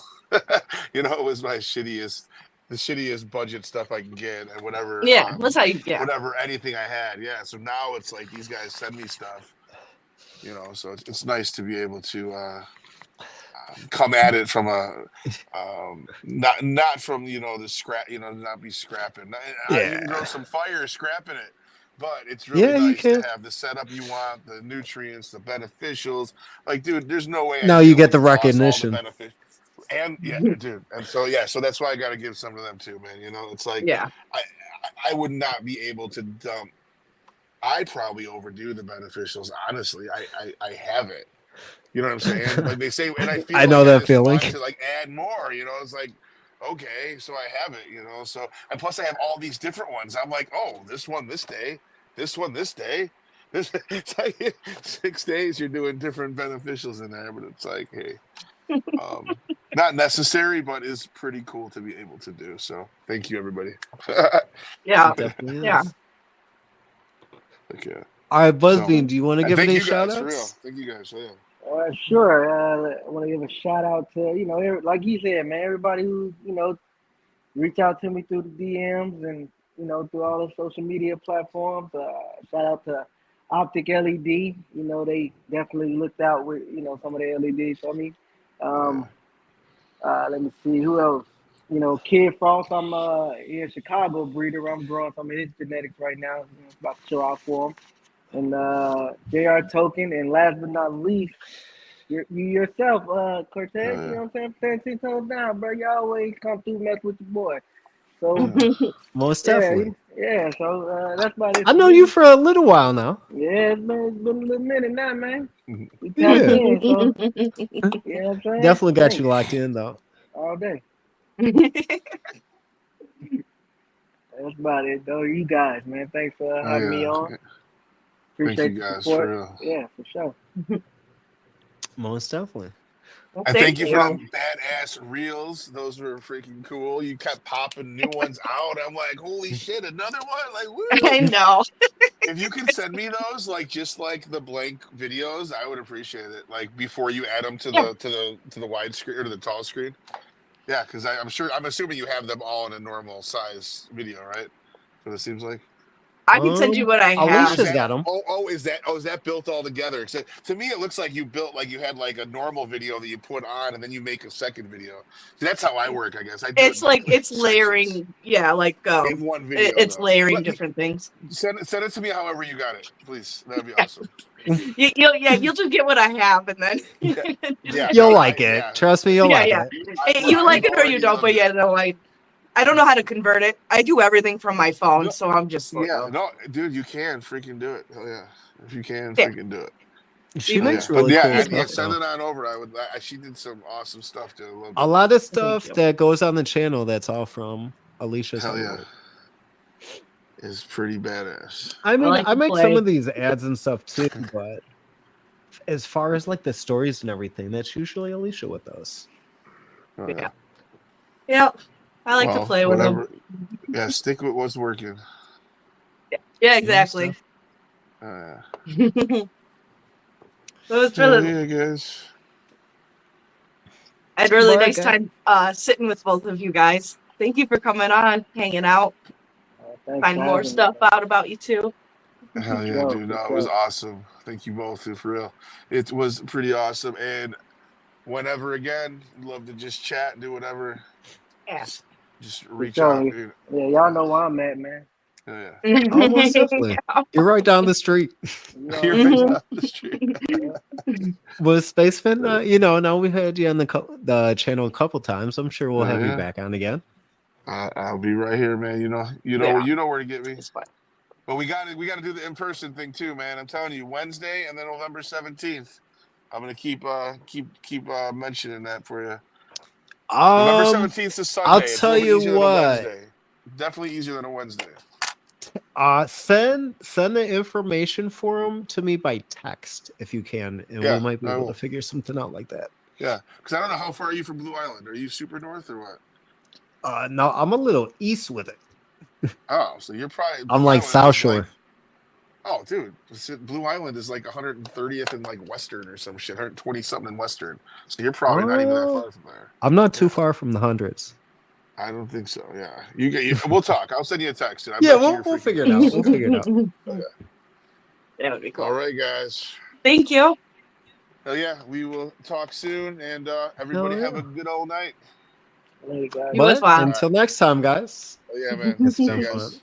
It was the shittiest budget stuff I can get, and whatever. Yeah, that's how you. Yeah. Whatever, anything I had. Yeah. So now it's like these guys send me stuff. So it's nice to be able to come at it from a not from the scrap, not be scrapping. You can grow some fire scrapping it, but it's really nice to have the setup you want, the nutrients, the beneficials. Like, dude, there's no way. Now you get the recognition. And dude, and so that's why I got to give some to them too, man. It's like I would not be able to dump. I probably overdo the beneficials. Honestly, I haven't. You know what I'm saying? Like they say, and I feel I know that feeling. To like add more. It's like, okay, so I have it, you know. So and plus I have all these different ones. I'm like, oh, this one this day, this one this day. This it's like 6 days you're doing different beneficials in there, but it's like, hey, not necessary, but is pretty cool to be able to do. So thank you, everybody. Yeah. It definitely Yeah. is. Okay. All right, Buzzbean, So, do you want to and give thank any you guys shout for real. outs? Thank you guys. Yeah. Sure. I want to give a shout out to, like you said, man, everybody who, reach out to me through the DMs and, through all the social media platforms. Shout out to Optic LED. They definitely looked out with, some of the LEDs for me. Let me see who else. Kid Frost. I'm here in Chicago breeder. I'm growing some of his genetics right now. About to show out for him. And JR Token. And last but not least, you yourself, Cortez. You know what I'm saying? Playing 10 toes down, bro. You always come through mess with your boy. So Most definitely. yeah. So that's about it. I for know me. you for a little while now. Yeah, it's been a little minute now, man. We tapped Yeah. in, so you know what I'm saying? Definitely got Thanks. you locked in though. All day. That's about it, though. You guys, man. Thanks for having me on. Thank Appreciate you the guys support. for real. Yeah, for sure. Most definitely. Well, And thank you for them badass reels. Those were freaking cool. You kept popping new ones out. I'm like, holy shit, another one! Like, woo! I know. If you can send me those, like just like the blank videos, I would appreciate it. Like before you add them to Yeah. the wide screen or to the tall screen. Yeah, because I'm assuming you have them all in a normal size video, right? That's what it seems like. I can send you what I have. Alicia's got them. Is that built all together? Except to me, it looks like you built like you had like a normal video that you put on, and then you make a second video. So that's how I work, I guess. It's like it's layering, yeah, like in one video. it's though. layering different things. Send it to me however you got it, please. That'd be awesome. You'll just get what I have, and then Yeah, You'll like it. yeah. Trust me, you'll like it. Hey, you like it or you don't, but yeah, no, I don't know how to convert it. I do everything from my phone, so I'm just no, dude, you can freaking do it. Hell yeah, if you can, freaking do it. She makes really cool stuff. Send it on over. She did some awesome stuff too. A lot of stuff that goes on the channel that's all from Alicia's. Hell yeah, is pretty badass. I mean, I make some of these ads and stuff too, but as far as like the stories and everything, that's usually Alicia with those. Yeah. I like to play with them. Yeah, stick with what's working. Yeah, exactly. So it's really, yeah, guys. I had a really nice time sitting with both of you guys. Thank you for coming on, hanging out, find more stuff out about you too. Hell yeah, dude! No, it was awesome. Thank you both, for real. It was pretty awesome, and whenever again, love to just chat and do whatever. Yeah. Just reach out. Dude. Yeah, y'all know where I'm at, man. Yeah. Almost definitely. You're right down the street. You're right down the street. Was Spacement? Now we've had you on the channel a couple times. I'm sure we'll have you back on again. I'll be right here, man. You know where to get me. But we got to do the in-person thing too, man. I'm telling you, Wednesday and then November 17th. I'm gonna keep mentioning that for you. November 17th is Sunday. I'll tell you what. Definitely easier than a Wednesday. Send the information for them to me by text if you can, and we might be able to figure something out like that. Yeah, because I don't know how far are you from Blue Island. Are you super north or what? No, I'm a little east with it. Oh, so you're probably. I'm like South Shore. Oh, dude, Blue Island is like 130th in like Western or some shit, 120 something in Western. So you're probably not even that far from there. I'm not too far from the hundreds. I don't think so. Yeah, we'll talk. I'll send you a text. We'll figure it out. We'll figure it out. That would be cool. All right, guys. Thank you. Hell yeah, we will talk soon, and everybody have a good old night. Hey, guys. But until next time, guys. Oh yeah, man. It's See been you fun. guys.